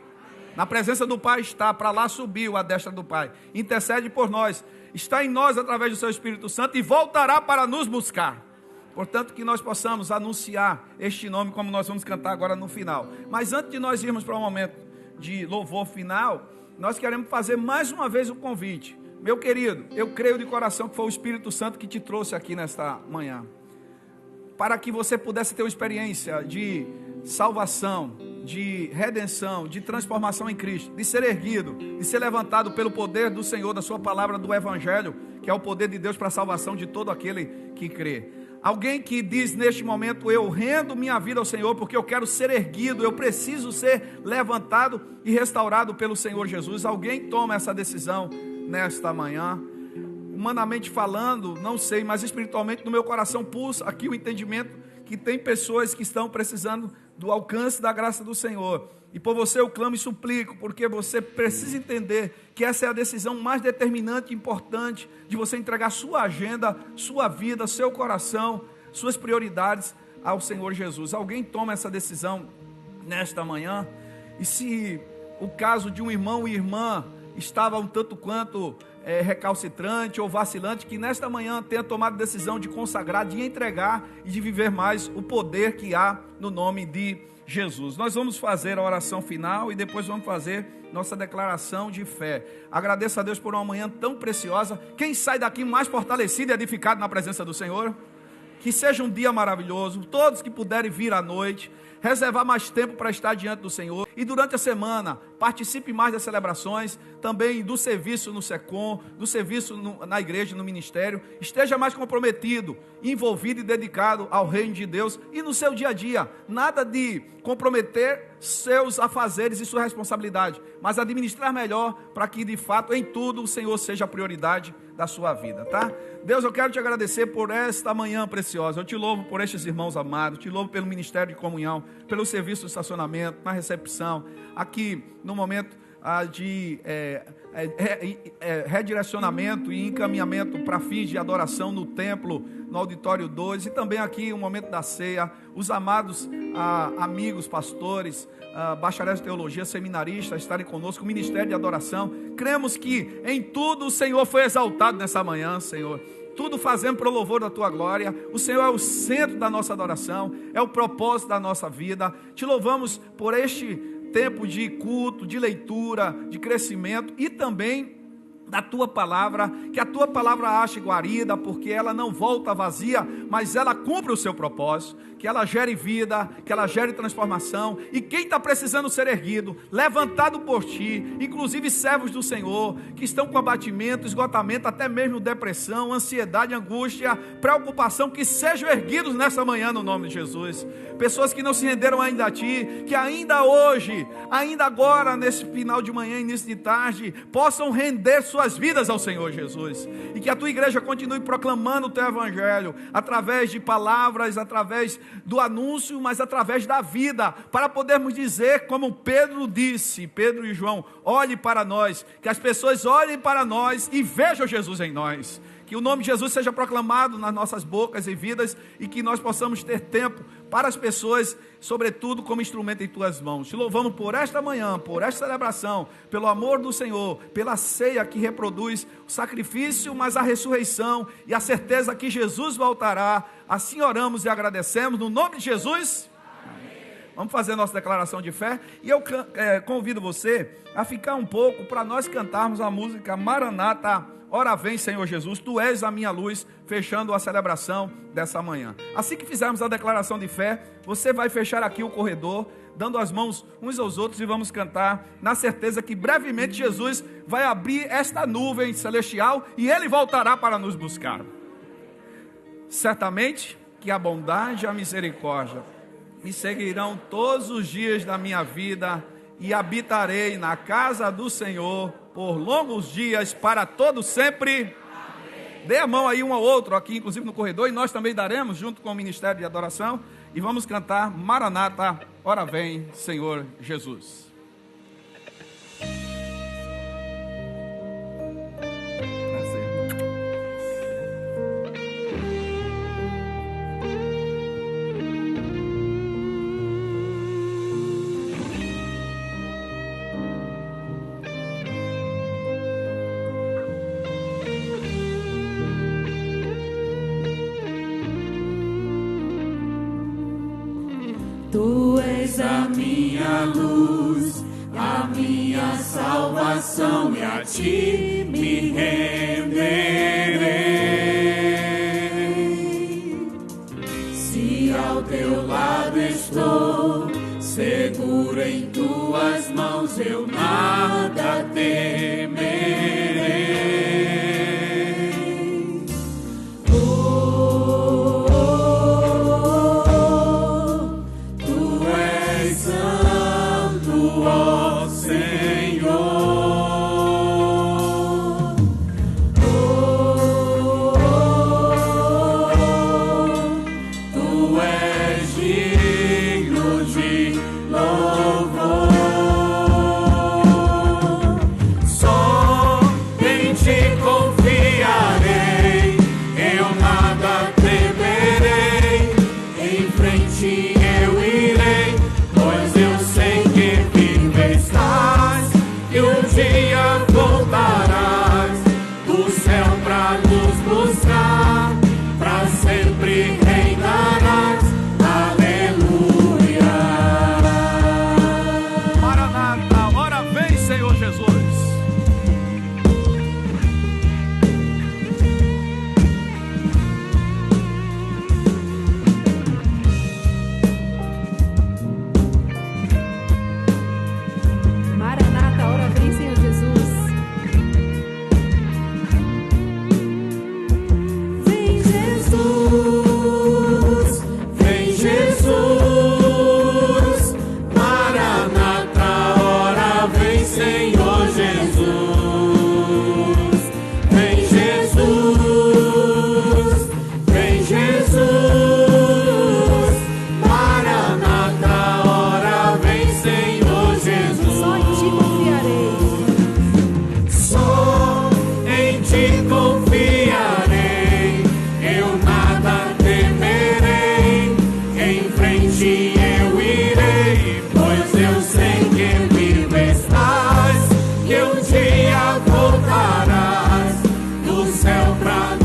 Na presença do Pai está, para lá subiu a destra do Pai, intercede por nós, está em nós através do seu Espírito Santo e voltará para nos buscar. Portanto, que nós possamos anunciar este nome, como nós vamos cantar agora no final. Mas antes de nós irmos para um momento de louvor final, nós queremos fazer mais uma vez o convite. Meu querido, eu creio de coração que foi o Espírito Santo que te trouxe aqui nesta manhã, para que você pudesse ter uma experiência de salvação, de redenção, de transformação em Cristo, de ser erguido, de ser levantado pelo poder do Senhor, da sua palavra, do Evangelho, que é o poder de Deus para a salvação de todo aquele que crê. Alguém que diz neste momento: eu rendo minha vida ao Senhor porque eu quero ser erguido, eu preciso ser levantado e restaurado pelo Senhor Jesus. Alguém toma essa decisão nesta manhã. humanamente falando, não sei, mas espiritualmente no meu coração pulsa aqui o entendimento que tem pessoas que estão precisando do alcance da graça do Senhor. E por você eu clamo e suplico, porque você precisa entender que essa é a decisão mais determinante e importante de você entregar sua agenda, sua vida, seu coração, suas prioridades ao Senhor Jesus. Alguém toma essa decisão nesta manhã? E se o caso de um irmão e irmã estava um tanto quanto recalcitrante ou vacilante, que nesta manhã tenha tomado a decisão de consagrar, de entregar e de viver mais o poder que há no nome de Jesus. Nós vamos fazer a oração final e depois vamos fazer nossa declaração de fé. Agradeço a Deus por uma manhã tão preciosa. Quem sai daqui mais fortalecido e edificado na presença do Senhor? Que seja um dia maravilhoso. Todos que puderem vir à noite, reservar mais tempo para estar diante do Senhor. E durante a semana, participe mais das celebrações, também do serviço no SECOM, do serviço na igreja, no ministério. Esteja mais comprometido, envolvido e dedicado ao reino de Deus e no seu dia a dia. Nada de comprometer seus afazeres e sua responsabilidade, mas administrar melhor para que de fato em tudo o Senhor seja a prioridade da sua vida, tá? Deus, eu quero te agradecer por esta manhã preciosa. Eu te louvo por estes irmãos amados, te louvo pelo ministério de comunhão, pelo serviço de estacionamento, na recepção, aqui no momento de redirecionamento e encaminhamento para fins de adoração no templo, no auditório 2, e também aqui o momento da ceia, os amados amigos, pastores, bacharéis de teologia, seminaristas estarem conosco, o ministério de adoração. Cremos que em tudo o Senhor foi exaltado nessa manhã, Senhor. Tudo fazendo para o louvor da Tua glória. O Senhor é o centro da nossa adoração, é o propósito da nossa vida. Te louvamos por este tempo de culto, de leitura, de crescimento e também da Tua palavra, que a Tua palavra ache guarida, porque ela não volta vazia, mas ela cumpre o seu propósito, que ela gere vida, que ela gere transformação, e quem está precisando ser erguido, levantado por Ti, inclusive servos do Senhor, que estão com abatimento, esgotamento, até mesmo depressão, ansiedade, angústia, preocupação, que sejam erguidos nessa manhã no nome de Jesus. Pessoas que não se renderam ainda a Ti, que ainda hoje, ainda agora, nesse final de manhã, início de tarde, possam render suas vidas ao Senhor Jesus, e que a Tua igreja continue proclamando o Teu evangelho, através de palavras, através do anúncio, mas através da vida, para podermos dizer, como Pedro disse, Pedro e João, olhe para nós, que as pessoas olhem para nós e vejam Jesus em nós, que o nome de Jesus seja proclamado nas nossas bocas e vidas, e que nós possamos ter tempo para as pessoas, sobretudo como instrumento em Tuas mãos. Te louvamos por esta manhã, por esta celebração, pelo amor do Senhor, pela ceia que reproduz o sacrifício, mas a ressurreição e a certeza que Jesus voltará. Assim oramos e agradecemos no nome de Jesus. Amém. Vamos fazer nossa declaração de fé, e eu convido você a ficar um pouco para nós cantarmos a música Maranata, ora vem Senhor Jesus, Tu és a minha luz, fechando a celebração dessa manhã. Assim que fizermos a declaração de fé, você vai fechar aqui o corredor, dando as mãos uns aos outros, e vamos cantar na certeza que brevemente Jesus vai abrir esta nuvem celestial e Ele voltará para nos buscar. Certamente que a bondade e a misericórdia me seguirão todos os dias da minha vida, e habitarei na casa do Senhor por longos dias, para todo sempre. Amém. Dê a mão aí um ao outro, aqui inclusive no corredor, e nós também daremos junto com o Ministério de Adoração, e vamos cantar Maranata, ora vem Senhor Jesus. Tu és a minha luz, a minha salvação, e a Ti me renderei. Se ao Teu lado estou, seguro em Tuas mãos, eu nada temerei. Oh céu pra